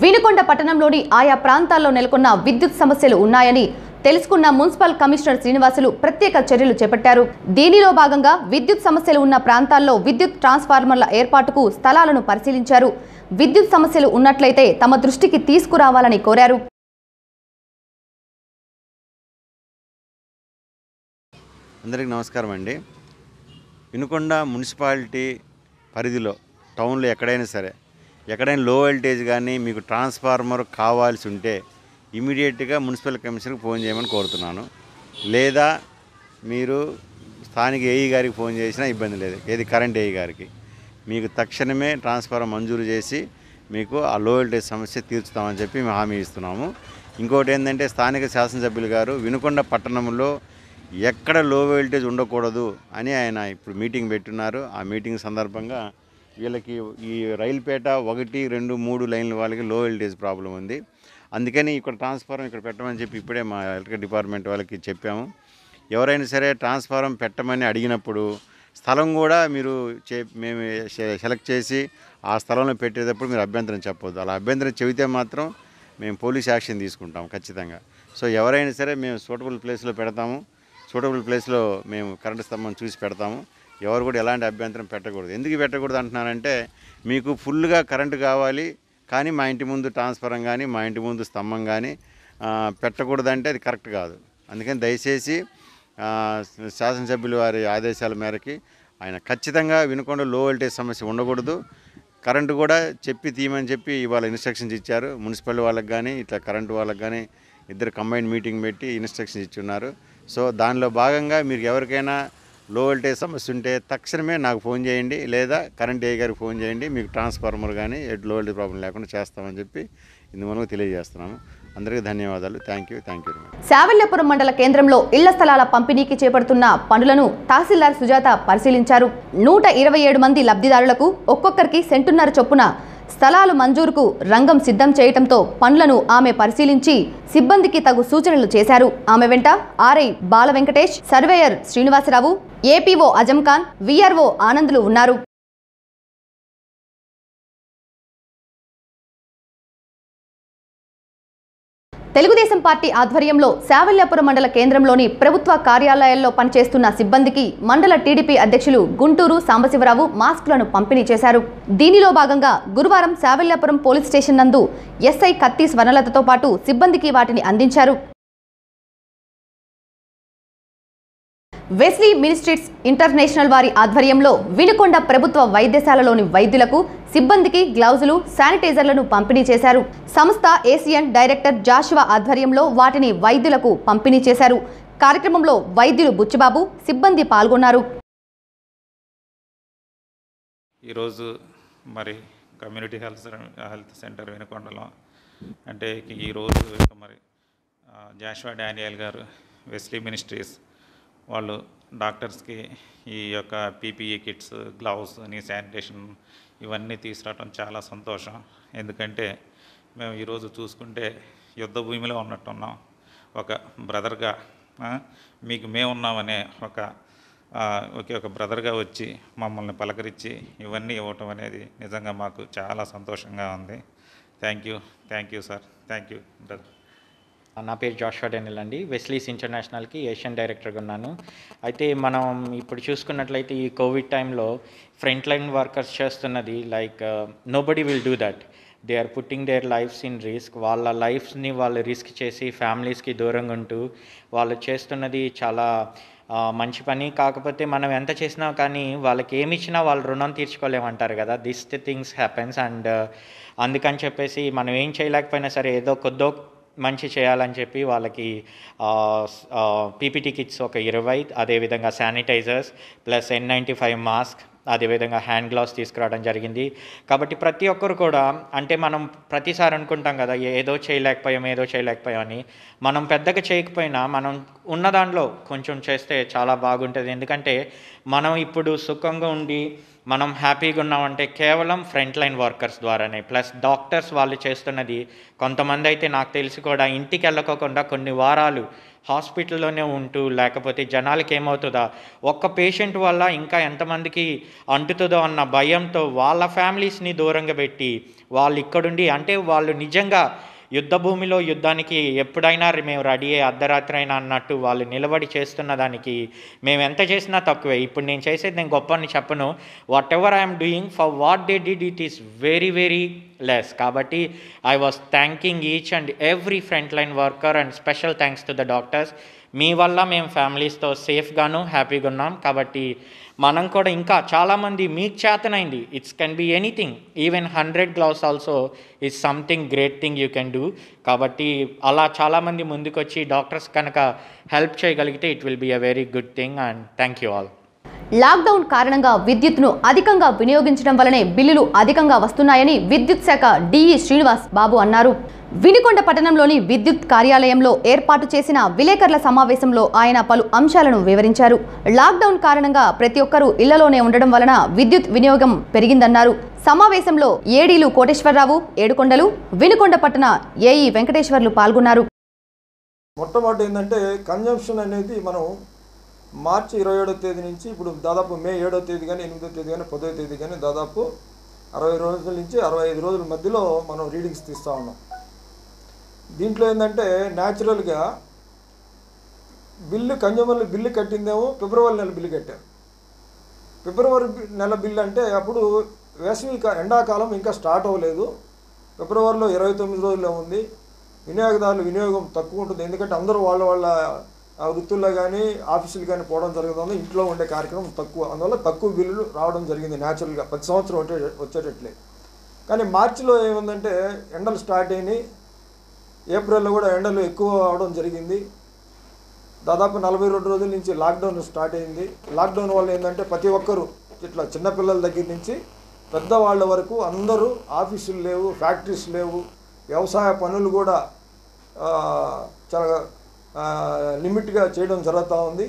వినుకొండ పట్టణంలోని ఆయా ప్రాంతాల్లో నెలకొన్న విద్యుత్ సమస్యలు ఉన్నాయని తెలుసుకున్న మున్సిపల్ కమిషనర్ శ్రీనివాసులు ప్రత్యేక చర్యలు చేపట్టారు. దీనిలో భాగంగా విద్యుత్ సమస్యలు ఉన్న ప్రాంతాల్లో విద్యుత్ ట్రాన్స్ఫార్మర్ల ఏర్పాటుకు స్థలాలను పరిశీలించారు. విద్యుత్ సమస్యలు ఉన్నట్లయితే తమ దృష్టికి తీసుకురావాలని కోరారు. అందరికీ నమస్కారం అండి. వినుకొండ మున్సిపాలిటీ పరిధిలో టౌన్లో ఎక్కడైనా లో వోల్టేజ్ కానీ మీకు ట్రాన్స్ఫార్మర్ కావాల్సి ఉంటే ఇమీడియట్గా మున్సిపల్ కమిషనర్కి ఫోన్ చేయమని కోరుతున్నాను. లేదా మీరు స్థానిక ఏఈ గారికి ఫోన్ చేసినా ఇబ్బంది లేదు. ఏది కరెంట్ ఏఈ గారికి మీకు తక్షణమే ట్రాన్స్ఫార్మర్ మంజూరు చేసి మీకు ఆ లో వోల్టేజ్ సమస్య తీర్చుతామని చెప్పి మేము హామీ ఇస్తున్నాము. ఇంకోటి ఏంటంటే స్థానిక శాసనసభ్యులు గారు వినుకొండ పట్టణంలో ఎక్కడ లో వోల్టేజ్ ఉండకూడదు అని ఆయన ఇప్పుడు మీటింగ్ పెట్టున్నారు. ఆ మీటింగ్ సందర్భంగా వీళ్ళకి ఈ రైల్పేట 1, 2, 3 లైన్ల వాళ్ళకి లో వోల్టేజ్ ప్రాబ్లం ఉంది. అందుకని ఇక్కడ ట్రాన్స్ఫార్మర్ ఇక్కడ పెట్టమని చెప్పి ఇప్పుడే మా ఎలక్ట్రికల్ డిపార్ట్మెంట్ వాళ్ళకి చెప్పాము. ఎవరైనా సరే ట్రాన్స్ఫార్మర్ పెట్టమని అడిగినప్పుడు స్థలం కూడా మీరు మేము సెలెక్ట్ చేసి ఆ స్థలంలో పెట్టేటప్పుడు మీరు అభ్యంతరం చెప్పొద్దు. అలా అభ్యంతరం చెబితే మాత్రం మేము పోలీస్ యాక్షన్ తీసుకుంటాం ఖచ్చితంగా. సో ఎవరైనా సరే మేము సూటబుల్ ప్లేస్లో పెడతాము. సూటబుల్ ప్లేస్లో మేము కరెంటు స్తంభం చూసి పెడతాము. ఎవరు కూడా ఎలాంటి అభ్యంతరం పెట్టకూడదు. ఎందుకు పెట్టకూడదు అంటున్నానంటే మీకు ఫుల్గా కరెంటు కావాలి కానీ మా ఇంటి ముందు ట్రాన్స్ఫారం కానీ మా ఇంటి ముందు స్తంభం కానీ పెట్టకూడదంటే అది కరెక్ట్ కాదు. అందుకని దయచేసి శాసనసభ్యులు వారి ఆదేశాల మేరకి ఆయన ఖచ్చితంగా వినుకొండ లో వోల్టేజ్ సమస్య ఉండకూడదు. కరెంటు కూడా చెప్పి తీయమని చెప్పి ఇవాళ ఇన్స్ట్రక్షన్స్ ఇచ్చారు. మున్సిపల్ వాళ్ళకి కానీ ఇట్లా కరెంటు వాళ్ళకి కానీ ఇద్దరు కంబైన్ మీటింగ్ పెట్టి ఇన్స్ట్రక్షన్స్ ఇచ్చున్నారు. సో దానిలో భాగంగా మీరు ఎవరికైనా లో వోల్టేజ్ సమస్య ఉంటే తక్షణమే నాకు ఫోన్ చేయండి, లేదా కరెంట్ ఏ గారికి ఫోన్ చేయండి. మీకు ట్రాన్స్ఫార్మర్ కానీ లో వోల్టేజ్ ప్రాబ్లం లేకుండా చేస్తామని చెప్పి ఇందువల్ల తెలియజేస్తున్నాము. అందరికీ ధన్యవాదాలు. Thank you very much. Savalyapuram మండల కేంద్రంలో ఇళ్ల స్థలాల పంపిణీకి చేపడుతున్న పనులను తహసీల్దార్ సుజాత పరిశీలించారు. 127 మంది లబ్ధిదారులకు ఒక్కొక్కరికి సెంటున్నర చొప్పున స్థలాలు మంజూరుకు రంగం సిద్ధం చేయడంతో పనులను ఆమె పరిశీలించి సిబ్బందికి తగు సూచనలు చేశారు. ఆమె వెంట RI Bala Venkatesh, surveyor Srinivasa Rao, APO Azam Khan, VRO Anandulu ఉన్నారు. తెలుగుదేశం పార్టీ ఆధ్వర్యంలో శావల్యాపురం మండల కేంద్రంలోని ప్రభుత్వ కార్యాలయాల్లో పనిచేస్తున్న సిబ్బందికి మండల టీడీపీ అధ్యక్షులు గుంటూరు సాంబశివరావు మాస్కులను పంపిణీ చేశారు. దీనిలో భాగంగా గురువారం శావల్యాపురం పోలీస్ స్టేషన్ నందు ఎస్ఐ కత్తి స్వర్ణలతతో పాటు సిబ్బందికి వాటిని అందించారు. వెస్లీ మినిస్ట్రీస్ ఇంటర్నేషనల్ వారి ఆధ్వర్యంలో వినుకొండ ప్రభుత్వ వైద్యశాలలోని వైద్యులకు సిబ్బందికి గ్లౌజులు, శానిటైజర్లను పంపిణీ చేశారు. సంస్థ ఏసియన్ డైరెక్టర్ జాషువా ఆధ్వర్యంలో వాటిని వైద్యులకు పంపిణీ చేశారు. కార్యక్రమంలో వైద్యులు బుచ్చిబాబు, సిబ్బంది పాల్గొన్నారు. ఈరోజు మరి కమ్యూనిటీ హెల్త్ సెంటర్ వినుకొండలో అంటే ఈరోజు మరి జాషువా డానియల్ గారు వెస్లీ మినిస్ట్రీస్ వాళ్ళు డాక్టర్స్కి ఈ యొక్క పీపీఈ కిట్స్, గ్లౌస్ అని, శానిటేషన్ ఇవన్నీ తీసుకురావడం చాలా సంతోషం. ఎందుకంటే మేము ఈరోజు చూసుకుంటే యుద్ధ భూమిలో ఉన్నట్టున్నాం. ఒక బ్రదర్గా మీకు మేమున్నామనే ఒక బ్రదర్గా వచ్చి మమ్మల్ని పలకరించి ఇవన్నీ ఇవ్వటం అనేది నిజంగా మాకు చాలా సంతోషంగా ఉంది. Thank you sir, thank you brother. నా పేరు జాషువా డానియల్ అండి. వెస్లీస్ ఇంటర్నేషనల్కి ఏషియన్ డైరెక్టర్గా ఉన్నాను. అయితే మనం ఇప్పుడు చూసుకున్నట్లయితే ఈ కోవిడ్ టైంలో ఫ్రంట్ లైన్ వర్కర్స్ చేస్తున్నది like nobody will do that. They are putting their lives in risk. వాళ్ళ లైఫ్స్ని వాళ్ళు రిస్క్ చేసి ఫ్యామిలీస్కి దూరంగా ఉంటూ వాళ్ళు చేస్తున్నది చాలా మంచి పని. కాకపోతే మనం ఎంత చేసినా కానీ వాళ్ళకి ఏమి ఇచ్చినా వాళ్ళు రుణం తీర్చుకోలేమంటారు కదా. దిస్ థింగ్స్ హ్యాపెన్స్ అండ్ అందుకని చెప్పేసి మనం ఏం చేయలేకపోయినా సరే ఏదో కొద్దో మంచి చేయాలని చెప్పి వాళ్ళకి పీపీటీ కిట్స్ ఒక 20, అదేవిధంగా శానిటైజర్స్ ప్లస్ N95 మాస్క్, అదేవిధంగా హ్యాండ్ గ్లౌస్ తీసుకురావడం జరిగింది. కాబట్టి ప్రతి ఒక్కరు కూడా అంటే మనం ప్రతిసారి అనుకుంటాం కదా ఏదో చేయలేకపోయామని. మనం పెద్దగా చేయకపోయినా మనం ఉన్న దాంట్లో కొంచెం చేస్తే చాలా బాగుంటుంది. ఎందుకంటే మనం ఇప్పుడు సుఖంగా ఉండి మనం హ్యాపీగా ఉన్నామంటే కేవలం ఫ్రంట్ లైన్ వర్కర్స్ ద్వారానే. ప్లస్ డాక్టర్స్ వాళ్ళు చేస్తున్నది కొంతమంది అయితే నాకు తెలిసి కూడా ఇంటికి వెళ్ళకోకుండా కొన్ని వారాలు హాస్పిటల్లోనే ఉంటూ లేకపోతే జనాలకి ఏమవుతుందా ఒక్క పేషెంట్ వల్ల ఇంకా ఎంతమందికి అంటుతుందో అన్న భయంతో వాళ్ళ ఫ్యామిలీస్ని దూరంగా పెట్టి వాళ్ళు ఇక్కడుండి అంటే వాళ్ళు నిజంగా యుద్ధ భూమిలో యుద్ధానికి ఎప్పుడైనా మేము రెడీ అర్ధరాత్రి అయినా అన్నట్టు వాళ్ళు నిలబడి చేస్తున్న దానికి మేము ఎంత చేసినా తక్కువే. ఇప్పుడు నేను చేసేది నేను గొప్ప అని చెప్పను. Whatever I'm doing for what they did it is very very less. కాబట్టి I was thanking each and every front line worker and special thanks to the doctors. మీ వల్ల మేము ఫ్యామిలీస్తో సేఫ్గాను హ్యాపీగా ఉన్నాం. కాబట్టి మనం కూడా ఇంకా చాలామంది మీకు చేతనైంది it's can be anything, even 100 gloves also is something great thing you can do. కాబట్టి అలా చాలామంది ముందుకు వచ్చి డాక్టర్స్ కనుక హెల్ప్ చేయగలిగితే it will be a very good thing and thank you all. Lockdown కారణంగా విద్యుత్ను అధికంగా వినియోగించడం వల్లనే బిల్లులు అధికంగా వస్తున్నాయని విద్యుత్ శాఖ డిఈ శ్రీనివాస్ బాబు అన్నారు. వినుకొండ పట్టణంలోని విద్యుత్ కార్యాలయంలో ఏర్పాటు చేసిన విలేకరుల సమావేశంలో ఆయన పలు అంశాలను వివరించారు. లాక్డౌన్ కారణంగా ప్రతి ఒక్కరూ ఇళ్లలోనే ఉండడం వలన విద్యుత్ వినియోగం పెరిగిందన్నారు. సమావేశంలో ఏడీలు కోటేశ్వరరావు, ఏడుకొండలు, వినుకొండ పట్టణ ఏఈ వెంకటేశ్వర్లు పాల్గొన్నారు. మొట్టమొదటి ఏంటంటే కన్జంప్షన్ అనేది మనం మార్చి 27వ తేదీ నుంచి ఇప్పుడు దాదాపు మే 7వ తేదీ కానీ 8వ తేదీ కానీ 10వ తేదీ కానీ దాదాపు 60 రోజుల నుంచి 65 రోజుల మధ్యలో మనం రీడింగ్స్ తీస్తూ ఉన్నాం. దీంట్లో ఏంటంటే న్యాచురల్గా కన్జ్యూమర్లు బిల్లు కట్టిందేమో ఫిబ్రవరి నెల బిల్లు కట్టారు. ఫిబ్రవరి నెల బిల్లు అంటే అప్పుడు వేసవి ఎండాకాలం ఇంకా స్టార్ట్ అవ్వలేదు. ఫిబ్రవరిలో 29 రోజుల్లో ఉంది. వినియోగదారులు వినియోగం తక్కువ ఉంటుంది. ఎందుకంటే అందరూ వాళ్ళ వృత్తుల్లో కానీ ఆఫీసులు కానీ పోవడం జరుగుతుంది. ఇంట్లో ఉండే కార్యక్రమం తక్కువ, అందువల్ల తక్కువ బిల్లులు రావడం జరిగింది న్యాచురల్గా ప్రతి సంవత్సరం వచ్చేటట్లే. కానీ మార్చిలో ఏముందంటే ఎండలు స్టార్ట్ అయినాయి. ఏప్రిల్లో కూడా ఎండలు ఎక్కువ అవడం జరిగింది. దాదాపు 42 రోజుల నుంచి లాక్డౌన్ స్టార్ట్ అయింది. లాక్డౌన్ వల్ల ఏంటంటే ప్రతి ఒక్కరూ ఇట్లా చిన్నపిల్లల దగ్గర నుంచి పెద్దవాళ్ళ వరకు అందరూ ఆఫీసులు లేవు, ఫ్యాక్టరీస్ లేవు, వ్యవసాయ పనులు కూడా చాలా లిమిట్గా చేయడం జరుగుతూ ఉంది.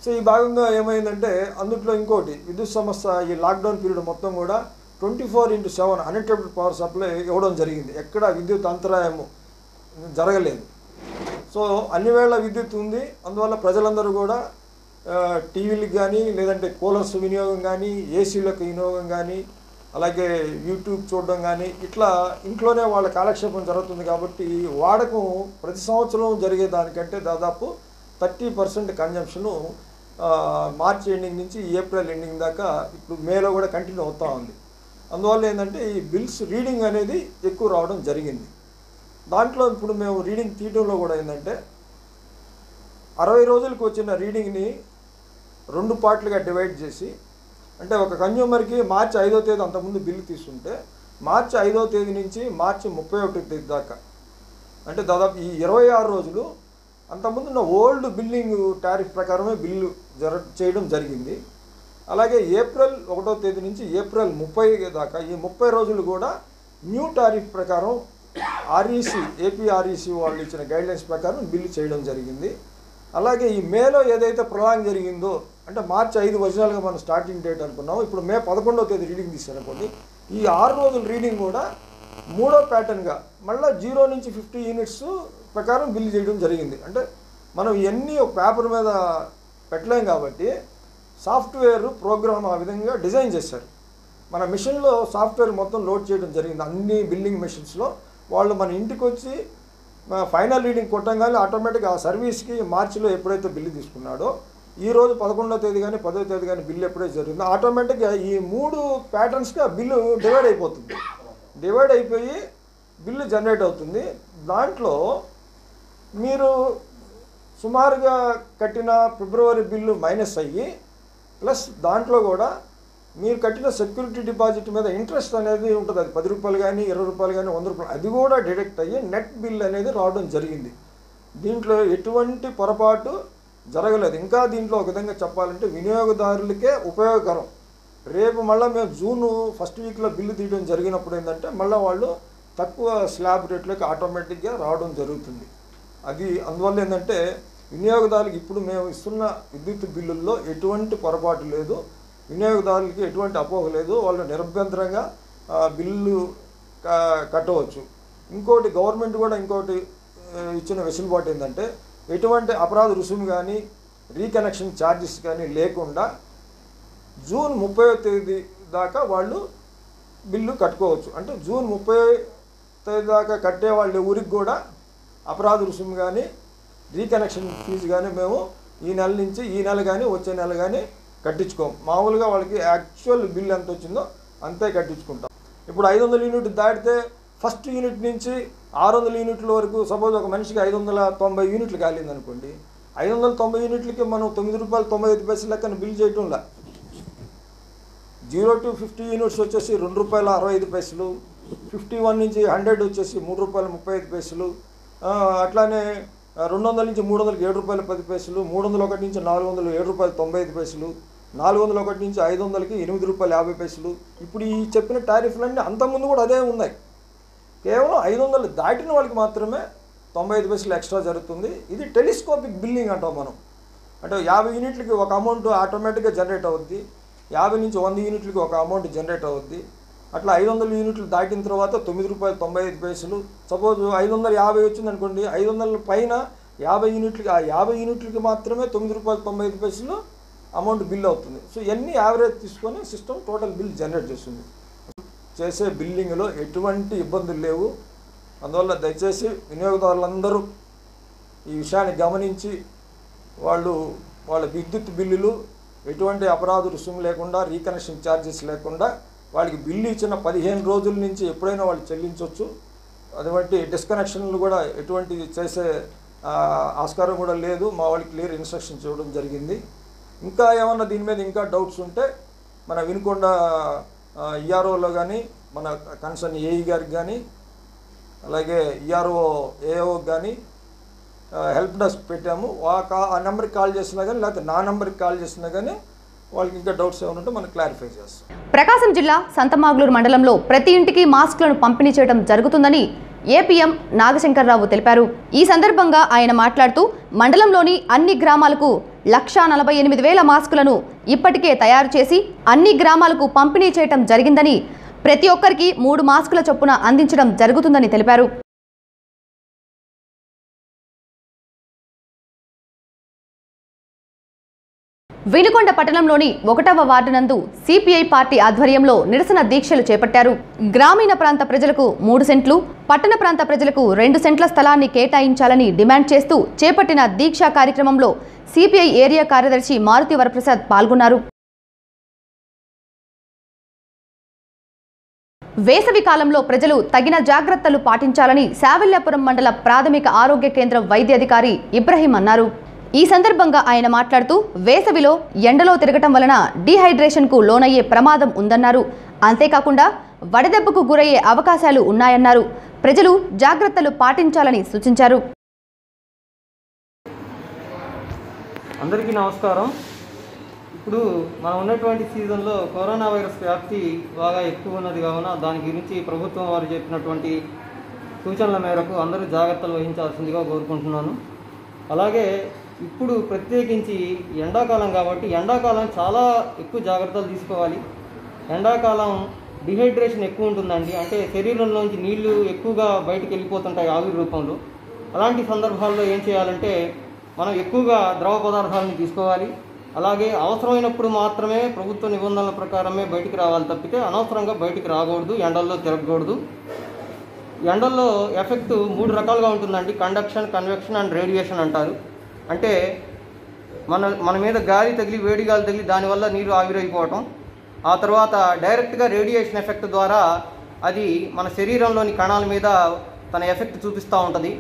సో ఈ భాగంగా ఏమైందంటే అందుట్లో ఇంకోటి విద్యుత్ సంస్థ ఈ లాక్డౌన్ పీరియడ్ మొత్తం కూడా 24/7 అన్ఇంటరప్టెడ్ పవర్ సప్లై ఇవ్వడం జరిగింది. ఎక్కడ విద్యుత్ అంతరాయము జరగలేదు. సో అన్ని వేళ విద్యుత్ ఉంది. అందువల్ల ప్రజలందరూ కూడా టీవీలకు కానీ లేదంటే కూలర్స్ వినియోగం కానీ ఏసీలకు వినియోగం కానీ అలాగే యూట్యూబ్ చూడడం కానీ ఇట్లా ఇంట్లోనే వాళ్ళ కాలక్షేపం జరుగుతుంది కాబట్టి వాడకం ప్రతి సంవత్సరం జరిగేదానికంటే దాదాపు 30% కన్జంప్షను మార్చ్ ఎండింగ్ నుంచి ఏప్రిల్ ఎండింగ్ దాకా ఇప్పుడు మేలో కూడా కంటిన్యూ అవుతూ ఉంది. అందువల్ల ఏంటంటే ఈ బిల్స్ రీడింగ్ అనేది ఎక్కువ రావడం జరిగింది. దాంట్లో ఇప్పుడు మేము రీడింగ్ తీయడంలో కూడా ఏంటంటే 60 రోజులకు వచ్చిన రీడింగ్ని 2 పార్ట్లుగా డివైడ్ చేసి, అంటే ఒక కన్జ్యూమర్కి మార్చి 5వ తేదీ అంతకుముందు బిల్లు తీసుకుంటే మార్చి 5వ తేదీ నుంచి మార్చి 31వ తేదీ దాకా అంటే దాదాపు ఈ 26 రోజులు అంతకుముందు ఉన్న ఓల్డ్ బిల్లింగ్ టారిఫ్ ప్రకారమే బిల్లు చేయడం జరిగింది. అలాగే ఏప్రిల్ 1వ తేదీ నుంచి ఏప్రిల్ 30 దాకా ఈ 30 రోజులు కూడా న్యూ టారిఫ్ ప్రకారం ఏపీ ఆర్ఈసీ వాళ్ళు ఇచ్చిన గైడ్లైన్స్ ప్రకారం బిల్లు చేయడం జరిగింది. అలాగే ఈ మేలో ఏదైతే ప్రొలాంగ్ జరిగిందో అంటే మార్చి 5 ఒరిజినల్గా మనం స్టార్టింగ్ డేట్ అనుకున్నాం, ఇప్పుడు మే 11వ తేదీ రీడింగ్ తీసారనుకోండి, ఈ 6 రోజుల రీడింగ్ కూడా 3వ ప్యాటర్న్గా మళ్ళీ 0 నుంచి 50 యూనిట్స్ ప్రకారం బిల్లు చేయడం జరిగింది. అంటే మనం ఇవన్నీ ఒక పేపర్ మీద పెట్టలేం కాబట్టి సాఫ్ట్వేర్ ప్రోగ్రామ్ ఆ విధంగా డిజైన్ చేశారు. మన మిషన్లో సాఫ్ట్వేర్ మొత్తం లోడ్ చేయడం జరిగింది. అన్ని బిల్లింగ్ మెషిన్స్లో వాళ్ళు మన ఇంటికి వచ్చి ఫైనల్ రీడింగ్ కొట్టంగానే ఆటోమేటిక్గా ఆ సర్వీస్కి మార్చిలో ఎప్పుడైతే బిల్లు తీసుకున్నాడో ఈరోజు 11వ తేదీ కానీ 10వ తేదీ కానీ బిల్లు ఎప్పుడైతే జరిగిందో ఆటోమేటిక్గా ఈ 3 ప్యాటర్న్స్కి ఆ బిల్లు డివైడ్ అయిపోతుంది. డివైడ్ అయిపోయి బిల్లు జనరేట్ అవుతుంది. దాంట్లో మీరు సుమారుగా కట్టిన ఫిబ్రవరి బిల్లు మైనస్ అయ్యి ప్లస్ దాంట్లో కూడా మీరు కట్టిన సెక్యూరిటీ డిపాజిట్ మీద ఇంట్రెస్ట్ అనేది ఉంటుంది. అది 10 రూపాయలు కానీ 20 రూపాయలు కానీ 100 రూపాయలు అది కూడా డిడక్ట్ అయ్యి నెట్ బిల్ అనేది రావడం జరిగింది. దీంట్లో ఎటువంటి పొరపాటు జరగలేదు. ఇంకా దీంట్లో ఒక విధంగా చెప్పాలంటే వినియోగదారులకే ఉపయోగకరం. రేపు మళ్ళీ మేము జూన్ ఫస్ట్ వీక్లో బిల్లు తీయడం జరిగినప్పుడు ఏంటంటే మళ్ళీ వాళ్ళు తక్కువ స్లాబ్ రేట్లోకి ఆటోమేటిక్గా రావడం జరుగుతుంది. అది అందువల్ల ఏంటంటే వినియోగదారులకు ఇప్పుడు మేము ఇస్తున్న విద్యుత్ బిల్లుల్లో ఎటువంటి పొరపాటు లేదు, వినియోగదారులకి ఎటువంటి అపోహ లేదు, వాళ్ళు నిరభ్యంతరంగా బిల్లు కట్టవచ్చు. ఇంకోటి గవర్నమెంట్ కూడా ఇంకోటి ఇచ్చిన వెసులుబాటు ఏంటంటే ఎటువంటి అపరాధ రుసుము కానీ రీకనెక్షన్ ఛార్జెస్ కానీ లేకుండా జూన్ 30వ తేదీ దాకా వాళ్ళు బిల్లు కట్టుకోవచ్చు. అంటే జూన్ 30వ తేదీ దాకా కట్టే వాళ్ళ ఊరికి కూడా అపరాధ రుసుము కానీ రీకనెక్షన్ ఫీజు కానీ మేము ఈ నెల నుంచి ఈ నెల కానీ వచ్చే నెల కానీ కట్టించుకోం. మామూలుగా వాళ్ళకి యాక్చువల్ బిల్ ఎంత వచ్చిందో అంతే కట్టించుకుంటాం. ఇప్పుడు 500 యూనిట్ దాటితే ఫస్ట్ యూనిట్ నుంచి 600 యూనిట్ల వరకు సపోజ్ ఒక మనిషికి 590 యూనిట్లు కాలింది అనుకోండి, 590 యూనిట్లకి మనం ₹9.95 లెక్కన బిల్ చేయటంలా. 0 to 50 యూనిట్స్ వచ్చేసి ₹2.65, 51 నుంచి 100 వచ్చేసి ₹3.35, అట్లానే 200 నుంచి 300కి ₹7.10, 301 నుంచి 400 ₹7.95, 401 నుంచి 500కి ₹8.50. ఇప్పుడు ఈ చెప్పిన టారిఫ్లన్నీ అంతకుముందు కూడా అదే ఉన్నాయి. కేవలం 500 దాటిన వాళ్ళకి మాత్రమే 95 పైసలు ఎక్స్ట్రా జరుగుతుంది. ఇది టెలిస్కోపిక్ బిల్లింగ్ అంటాం మనం. అంటే 50 యూనిట్లకి ఒక అమౌంట్ ఆటోమేటిక్గా జనరేట్ అవుద్ది, 50 నుంచి 100 యూనిట్లకి ఒక అమౌంట్ జనరేట్ అవుద్ది. అట్లా 500 యూనిట్లు దాటిన తర్వాత ₹9.95. సపోజ్ 550 వచ్చింది అనుకోండి, 500 పైన 50 యూనిట్లకి ఆ 50 యూనిట్లకి మాత్రమే ₹9.95 అమౌంట్ బిల్ అవుతుంది. సో ఇవన్నీ యావరేజ్ తీసుకొని సిస్టమ్ టోటల్ బిల్ జనరేట్ చేస్తుంది. చేసే బిల్లింగ్లో ఎటువంటి ఇబ్బందులు లేవు. అందువల్ల దయచేసి వినియోగదారులందరూ ఈ విషయాన్ని గమనించి వాళ్ళ విద్యుత్ బిల్లులు ఎటువంటి అపరాధ రుసుము లేకుండా రీకనెక్షన్ ఛార్జెస్ లేకుండా వాళ్ళకి బిల్లు ఇచ్చిన 15 రోజుల నుంచి ఎప్పుడైనా వాళ్ళు చెల్లించవచ్చు. అటువంటి డిస్కనెక్షన్లు కూడా ఎటువంటి చేసే ఆస్కారం కూడా లేదు. మా వాళ్ళకి క్లియర్ ఇన్స్ట్రక్షన్స్ ఇవ్వడం జరిగింది. ఇంకా ఏమన్నా దీని మీద ఇంకా డౌట్స్ ఉంటే మన వినుకొండ ఈఆర్ఓలో కానీ మన కన్సర్న్ ఏఈ గారికి కానీ అలాగే ఈఆర్ఓ ఏఓకి కానీ హెల్ప్ డెస్క్ పెట్టాము. ఆ నెంబర్కి కాల్ చేసినా కానీ లేకపోతే నా నెంబర్కి కాల్ చేసినా కానీ వాళ్ళకి ఇంకా డౌట్స్ ఏమైనా ఉంటే మనం క్లారిఫై చేస్తాం. ప్రకాశం జిల్లా సంతమాగులూరు మండలంలో ప్రతి ఇంటికి మాస్కులను పంపిణీ చేయడం జరుగుతుందని ఏపీఎం నాగశంకర్రావు తెలిపారు. ఈ సందర్భంగా ఆయన మాట్లాడుతూ మండలంలోని అన్ని గ్రామాలకు 148,000 మాస్కులను ఇప్పటికే తయారు చేసి అన్ని గ్రామాలకు పంపిణీ చేయడం జరిగిందని, ప్రతి ఒక్కరికి 3 మాస్కుల చొప్పున అందించడం జరుగుతుందని తెలిపారు. వినుకొండ పట్టణంలోని 1వ వార్డు నందు సిపిఐ పార్టీ ఆధ్వర్యంలో నిరసన దీక్షలు చేపట్టారు. గ్రామీణ ప్రాంత ప్రజలకు 3 సెంట్లు, పట్టణ ప్రాంత ప్రజలకు 2 సెంట్ల స్థలాన్ని కేటాయించాలని డిమాండ్ చేస్తూ చేపట్టిన దీక్షా కార్యక్రమంలో సిపిఐ ఏరియా కార్యదర్శి మారుతి వరప్రసాద్ పాల్గొన్నారు. వేసవి కాలంలో ప్రజలు తగిన జాగ్రత్తలు పాటించాలని శావల్యాపురం మండల ప్రాథమిక ఆరోగ్య కేంద్రం వైద్యాధికారి ఇబ్రహీం అన్నారు. ఈ సందర్భంగా ఆయన మాట్లాడుతూ వేసవిలో ఎండలో తిరగటం వలన డీహైడ్రేషన్కు లోనయ్యే ప్రమాదం ఉందన్నారు. అంతేకాకుండా వడదెబ్బకు గురయ్యే అవకాశాలు ఉన్నాయన్నారు. ప్రజలు జాగ్రత్తలు పాటించాలని సూచించారు. అందరికీ నమస్కారం. ఇప్పుడు మనం ఉన్నటువంటి సీజన్లో కరోనా వైరస్ వ్యాప్తి బాగా ఎక్కువ ఉన్నది కావున దాని గురించి ప్రభుత్వం వారు చెప్పినటువంటి సూచనల మేరకు అందరూ జాగ్రత్తలు వహించాల్సిందిగా కోరుకుంటున్నాను. అలాగే ఇప్పుడు ప్రత్యేకించి ఎండాకాలం కాబట్టి ఎండాకాలం చాలా ఎక్కువ జాగ్రత్తలు తీసుకోవాలి. ఎండాకాలం డిహైడ్రేషన్ ఎక్కువ ఉంటుందండి. అంటే శరీరంలోంచి నీళ్లు ఎక్కువగా బయటికి వెళ్ళిపోతుంటాయి ఆవిరి రూపంలో. అలాంటి సందర్భాల్లో ఏం చేయాలంటే మనం ఎక్కువగా ద్రవ పదార్థాలను తీసుకోవాలి. అలాగే అవసరమైనప్పుడు మాత్రమే ప్రభుత్వ నిబంధనల ప్రకారమే బయటికి రావాలి తప్పితే అనవసరంగా బయటికి రాకూడదు, ఎండల్లో తిరగకూడదు. ఎండల్లో ఎఫెక్ట్ 3 రకాలుగా ఉంటుందండి. కండక్షన్, కన్వెక్షన్ అండ్ రేడియేషన్ అంటారు. అంటే మన మీద గాలి తగిలి, వేడి గాలి తగిలి దానివల్ల నీరు ఆవిరైపోవటం. ఆ తర్వాత డైరెక్ట్గా రేడియేషన్ ఎఫెక్ట్ ద్వారా అది మన శరీరంలోని కణాల మీద తన ఎఫెక్ట్ చూపిస్తూ ఉంటుంది.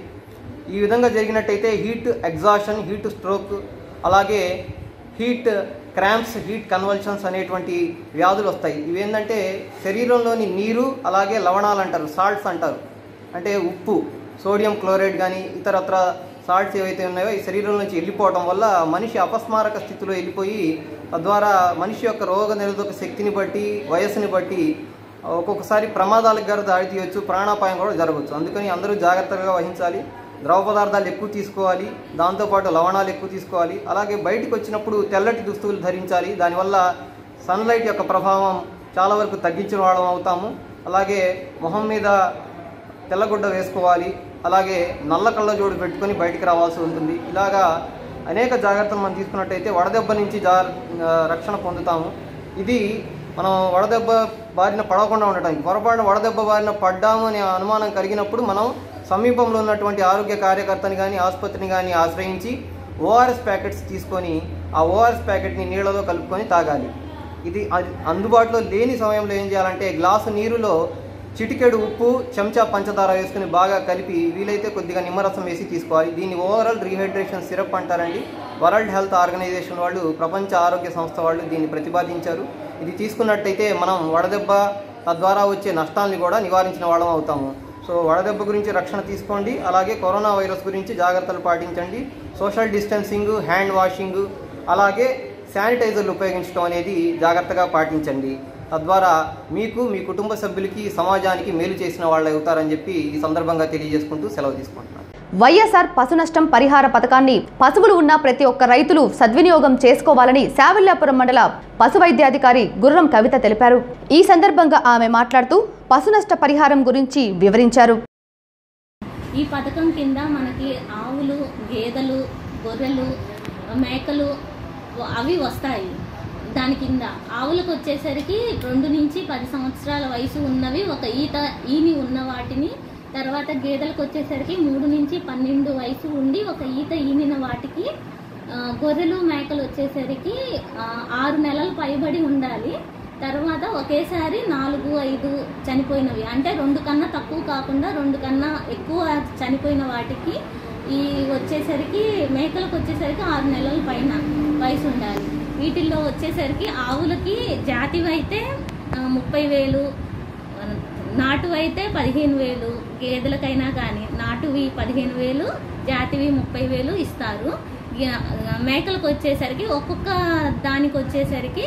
ఈ విధంగా జరిగినట్టయితే హీట్ ఎగ్జాషన్, హీట్ స్ట్రోక్, అలాగే హీట్ క్రాంప్స్, హీట్ కన్వల్షన్స్ అనేటువంటి వ్యాధులు వస్తాయి. ఇవేంటంటే శరీరంలోని నీరు అలాగే లవణాలు అంటారు, సాల్ట్స్ అంటారు. అంటే ఉప్పు, సోడియం క్లోరైడ్ కానీ ఇతరత్ర సాల్ట్స్ ఏవైతే ఉన్నాయో ఈ శరీరం నుంచి వెళ్ళిపోవడం వల్ల మనిషి అపస్మారక స్థితిలో వెళ్ళిపోయి తద్వారా మనిషి యొక్క రోగ నిరోధక శక్తిని బట్టి, వయస్సుని బట్టి ఒక్కొక్కసారి ప్రమాదాలకు గారు దాడి తీయవచ్చు, ప్రాణాపాయం కూడా జరగవచ్చు. అందుకని అందరూ జాగ్రత్తగా వహించాలి. ద్రవ పదార్థాలు ఎక్కువ తీసుకోవాలి, దాంతోపాటు లవణాలు ఎక్కువ తీసుకోవాలి. అలాగే బయటకు వచ్చినప్పుడు తెల్లటి దుస్తువులు ధరించాలి. దానివల్ల సన్లైట్ యొక్క ప్రభావం చాలా వరకు తగ్గించిన వాళ్ళం అవుతాము. అలాగే మొహం మీద తెల్లగుడ్డ వేసుకోవాలి. అలాగే నల్ల కళ్ళజోడు పెట్టుకొని బయటికి రావాల్సి ఉంటుంది. ఇలాగా అనేక జాగ్రత్తలు మనం తీసుకున్నట్టయితే వడదెబ్బ నుంచి రక్షణ పొందుతాము. ఇది మనం వడదెబ్బ బారిన పడకుండా ఉండటానికి, పొరపాటున వడదెబ్బ బారిన పడ్డాము అనే అనుమానం కలిగినప్పుడు మనం సమీపంలో ఉన్నటువంటి ఆరోగ్య కార్యకర్తని కానీ ఆసుపత్రిని కానీ ఆశ్రయించి ఓఆర్ఎస్ ప్యాకెట్స్ తీసుకొని ఆ ఓఆర్ఎస్ ప్యాకెట్ని నీళ్ళలో కలుపుకొని తాగాలి. ఇది అందుబాటులో లేని సమయంలో ఏం చేయాలంటే గ్లాసు నీరులో చిటికెడు ఉప్పు, చెంచా పంచదార వేసుకుని బాగా కలిపి వీలైతే కొద్దిగా నిమ్మరసం వేసి తీసుకోవాలి. దీన్ని ఓవరాల్ రీహైడ్రేషన్ సిరప్ అంటారండి. వరల్డ్ హెల్త్ ఆర్గనైజేషన్ వాళ్ళు, ప్రపంచ ఆరోగ్య సంస్థ వాళ్ళు దీన్ని ప్రతిపాదించారు. ఇది తీసుకున్నట్టయితే మనం వడదెబ్బ తద్వారా వచ్చే నష్టాలని కూడా నివారించిన వాళ్ళం అవుతాము. సో వడదెబ్బ గురించి రక్షణ తీసుకోండి. అలాగే కరోనా వైరస్ గురించి జాగ్రత్తలు పాటించండి. సోషల్ డిస్టెన్సింగ్, హ్యాండ్ వాషింగ్, అలాగే శానిటైజర్లు ఉపయోగించడం అనేది జాగ్రత్తగా పాటించండి. తద్వారా మీకు, మీ కుటుంబ సభ్యులకి, సమాజానికి మేలు చేసిన వాళ్ళు అవుతారని చెప్పి ఈ సందర్భంగా తెలియజేసుకుంటూ సెలవు తీసుకుంటున్నాను. వైఎస్ఆర్ పశు నష్టం పరిహార పథకాన్ని పశువులు ఉన్న ప్రతి ఒక్క రైతులు సద్వినియోగం చేసుకోవాలని శావల్యాపురం మండల పశు వైద్యాధికారి గుర్రం కవిత తెలిపారు. ఈ సందర్భంగా ఆమె మాట్లాడుతూ పశు నష్ట పరిహారం గురించి వివరించారు. ఈ పథకం కింద మనకి ఆవులు, గేదెలు, గొర్రెలు, మేకలు అవి వస్తాయి. దాని కింద ఆవులకు వచ్చేసరికి 2 నుంచి 10 సంవత్సరాల వయసు ఉన్నవి, ఒక ఈని ఉన్న వాటిని, తర్వాత గేదెలకు వచ్చేసరికి 3 నుంచి 12 వయసు ఉండి ఒక ఈనిన వాటికి, గొర్రెలు మేకలు వచ్చేసరికి 6 నెలలు పైబడి ఉండాలి. తర్వాత ఒకేసారి 4-5 చనిపోయినవి, అంటే 2 కన్నా తక్కువ కాకుండా 2 కన్నా ఎక్కువ చనిపోయిన వాటికి ఈ వచ్చేసరికి మేకలకు వచ్చేసరికి 6 నెలల పైన వయసు ఉండాలి. వీటిల్లో వచ్చేసరికి ఆవులకి జాతివి అయితే 30,000, నాటు అయితే 15,000, గేదెలకైనా కానీ నాటువి 15,000, జాతివి 30,000 ఇస్తారు. మేకలకు వచ్చేసరికి ఒక్కొక్క దానికి వచ్చేసరికి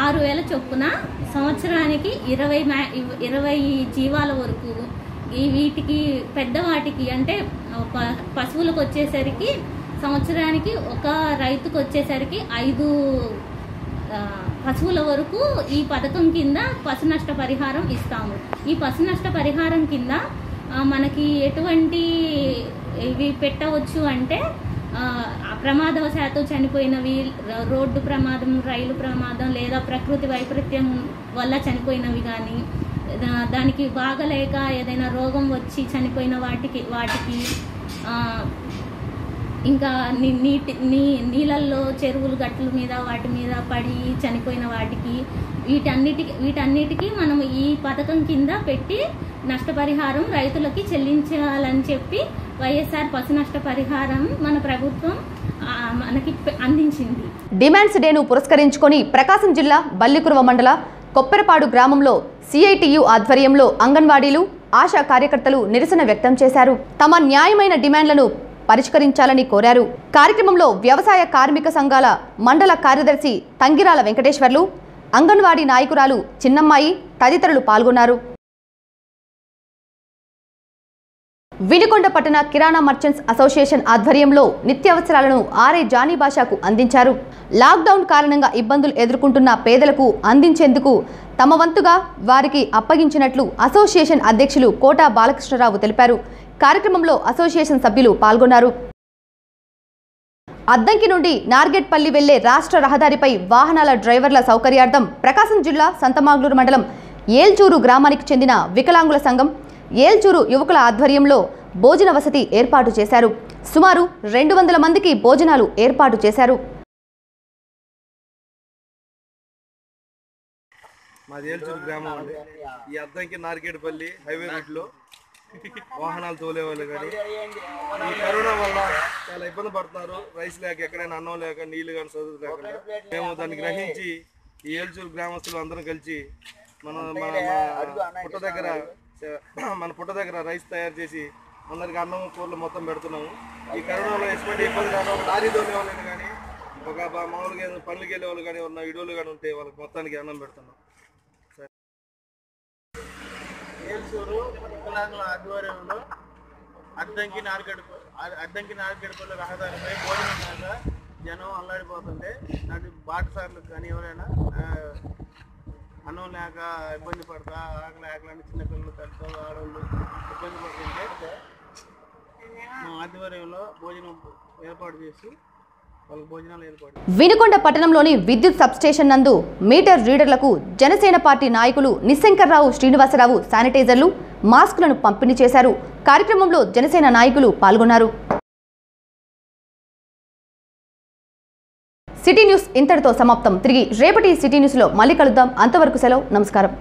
6,000 చొప్పున సంవత్సరానికి 20 జీవాల వరకు. వీటికి పెద్దవాటికి అంటే పశువులకు వచ్చేసరికి సంవత్సరానికి ఒక రైతుకు వచ్చేసరికి 5 పశువుల వరకు ఈ పథకం కింద పశు నష్ట పరిహారం ఇస్తాము. ఈ పశు నష్ట పరిహారం కింద మనకి ఎటువంటి ఇవి పెట్టవచ్చు అంటే ప్రమాదవశాత్తు చనిపోయినవి, రోడ్డు ప్రమాదం, రైలు ప్రమాదం లేదా ప్రకృతి వైపరీత్యం వల్ల చనిపోయినవి కానీ, దానికి బాగలేక ఏదైనా రోగం వచ్చి చనిపోయిన వాటికి ఇంకా నీళ్ళల్లో చెరువులు గట్టుల మీద వాటి మీద పడి చనిపోయిన వాటికి వీటన్నిటికీ మనం ఈ పథకం కింద పెట్టి నష్టపరిహారం రైతులకి చెల్లించాలని చెప్పి వైఎస్ఆర్ పశు నష్టపరిహారం మన ప్రభుత్వం మనకి అందించింది. డిమాండ్స్ డేను పురస్కరించుకొని ప్రకాశం జిల్లా బల్లికురవ మండల కొప్పెరపాడు గ్రామంలో సిఐటియు ఆధ్వర్యంలో అంగన్వాడీలు, ఆశా కార్యకర్తలు నిరసన వ్యక్తం చేశారు. తమ న్యాయమైన డిమాండ్లను పరిష్కరించాలని కోరారు. కార్యక్రమంలో వ్యవసాయ కార్మిక సంఘాల మండల కార్యదర్శి తంగిరాల వెంకటేశ్వర్లు, అంగన్వాడీ నాయకురాలు చిన్నమ్మాయి తదితరులు పాల్గొన్నారు. వినుకొండ పట్టణ కిరాణా మర్చెంట్స్ అసోసియేషన్ ఆధ్వర్యంలో నిత్యావసరాలను ఆర్ఐ జానీ భాషకు అందించారు. లాక్డౌన్ కారణంగా ఇబ్బందులు ఎదుర్కొంటున్న పేదలకు అందించేందుకు తమ వంతుగా వారికి అప్పగించినట్లు అసోసియేషన్ అధ్యక్షులు కోటా బాలకృష్ణరావు తెలిపారు. కార్యక్రమంలో అసోసియేషన్ సభ్యులు పాల్గొన్నారు. అద్దంకి నుండి నార్గెట్పల్లి వెళ్లే రాష్ట్ర రహదారిపై వాహనాల డ్రైవర్ల సౌకర్యార్థం ప్రకాశం జిల్లా సంతమాగ్లూరు మండలం ఏల్చూరు గ్రామానికి చెందిన వికలాంగుల సంఘం, ఏల్చూరు యువకుల ఆధ్వర్యంలో భోజన వసతి ఏర్పాటు చేశారు. సుమారు 200 మందికి భోజనాలు ఏర్పాటు చేశారు. మాది ఏల్చూరు గ్రామం అండి. ఈ అద్దంకి నార్గేట్పల్లి హైవే రోడ్లో వాహనాలు తోలేవాళ్ళు కానీ ఈ కరోనా వల్ల చాలా ఇబ్బంది పడుతున్నారు. రైస్ లేక, ఎక్కడైనా అన్నం లేక, నీళ్లు కానీ చదువు లేకుండా మేము దాన్ని గ్రహించి ఈ ఏల్చూరు గ్రామస్తులు అందరం కలిసి మన పుట్ట దగ్గర రైస్ తయారు చేసి అందరికి అన్నం కూరలు మొత్తం పెడుతున్నాము. ఈ కరోనాలో ఎటువంటి ఇబ్బంది కాదు. లారీ తోలే వాళ్ళని కానీ, ఒక మామూలుగా పనులకి వెళ్ళే వాళ్ళు కానీ, ఉన్న ఇడోళ్ళు కానీ ఉంటే వాళ్ళకి మొత్తానికి అన్నం పెడుతున్నాం. ఏల్చూరు వికలాంగుల ఆధ్వర్యంలో అద్దంకి నార్గడపల్లి రహదారిపై భోజనం లేక జనం అల్లాడిపోతుంటే నాటి బాటసార్లకు కానీ ఎవరైనా అన్నం లేక ఇబ్బంది పడతా, ఆకలి చిన్నపిల్లలు, తల్లితో ఆడవాళ్ళు ఇబ్బంది పడుతుంటే మా ఆధ్వర్యంలో భోజనం ఏర్పాటు చేసి వినుకొండ పట్టణంలోని విద్యుత్ సబ్స్టేషన్ నందు మీటర్ రీడర్లకు జనసేన పార్టీ నాయకులు నిశంకర్రావు, శ్రీనివాసరావు శానిటైజర్లు, మాస్కులను పంపిణీ చేశారు. కార్యక్రమంలో జనసేన నాయకులు పాల్గొన్నారు. సిటీ న్యూస్ ఇంతటితో సమాప్తం. తిరిగి రేపటి సిటీ న్యూస్లో మళ్ళీ కలుద్దాం. అంతవరకు సెలవు. నమస్కారం.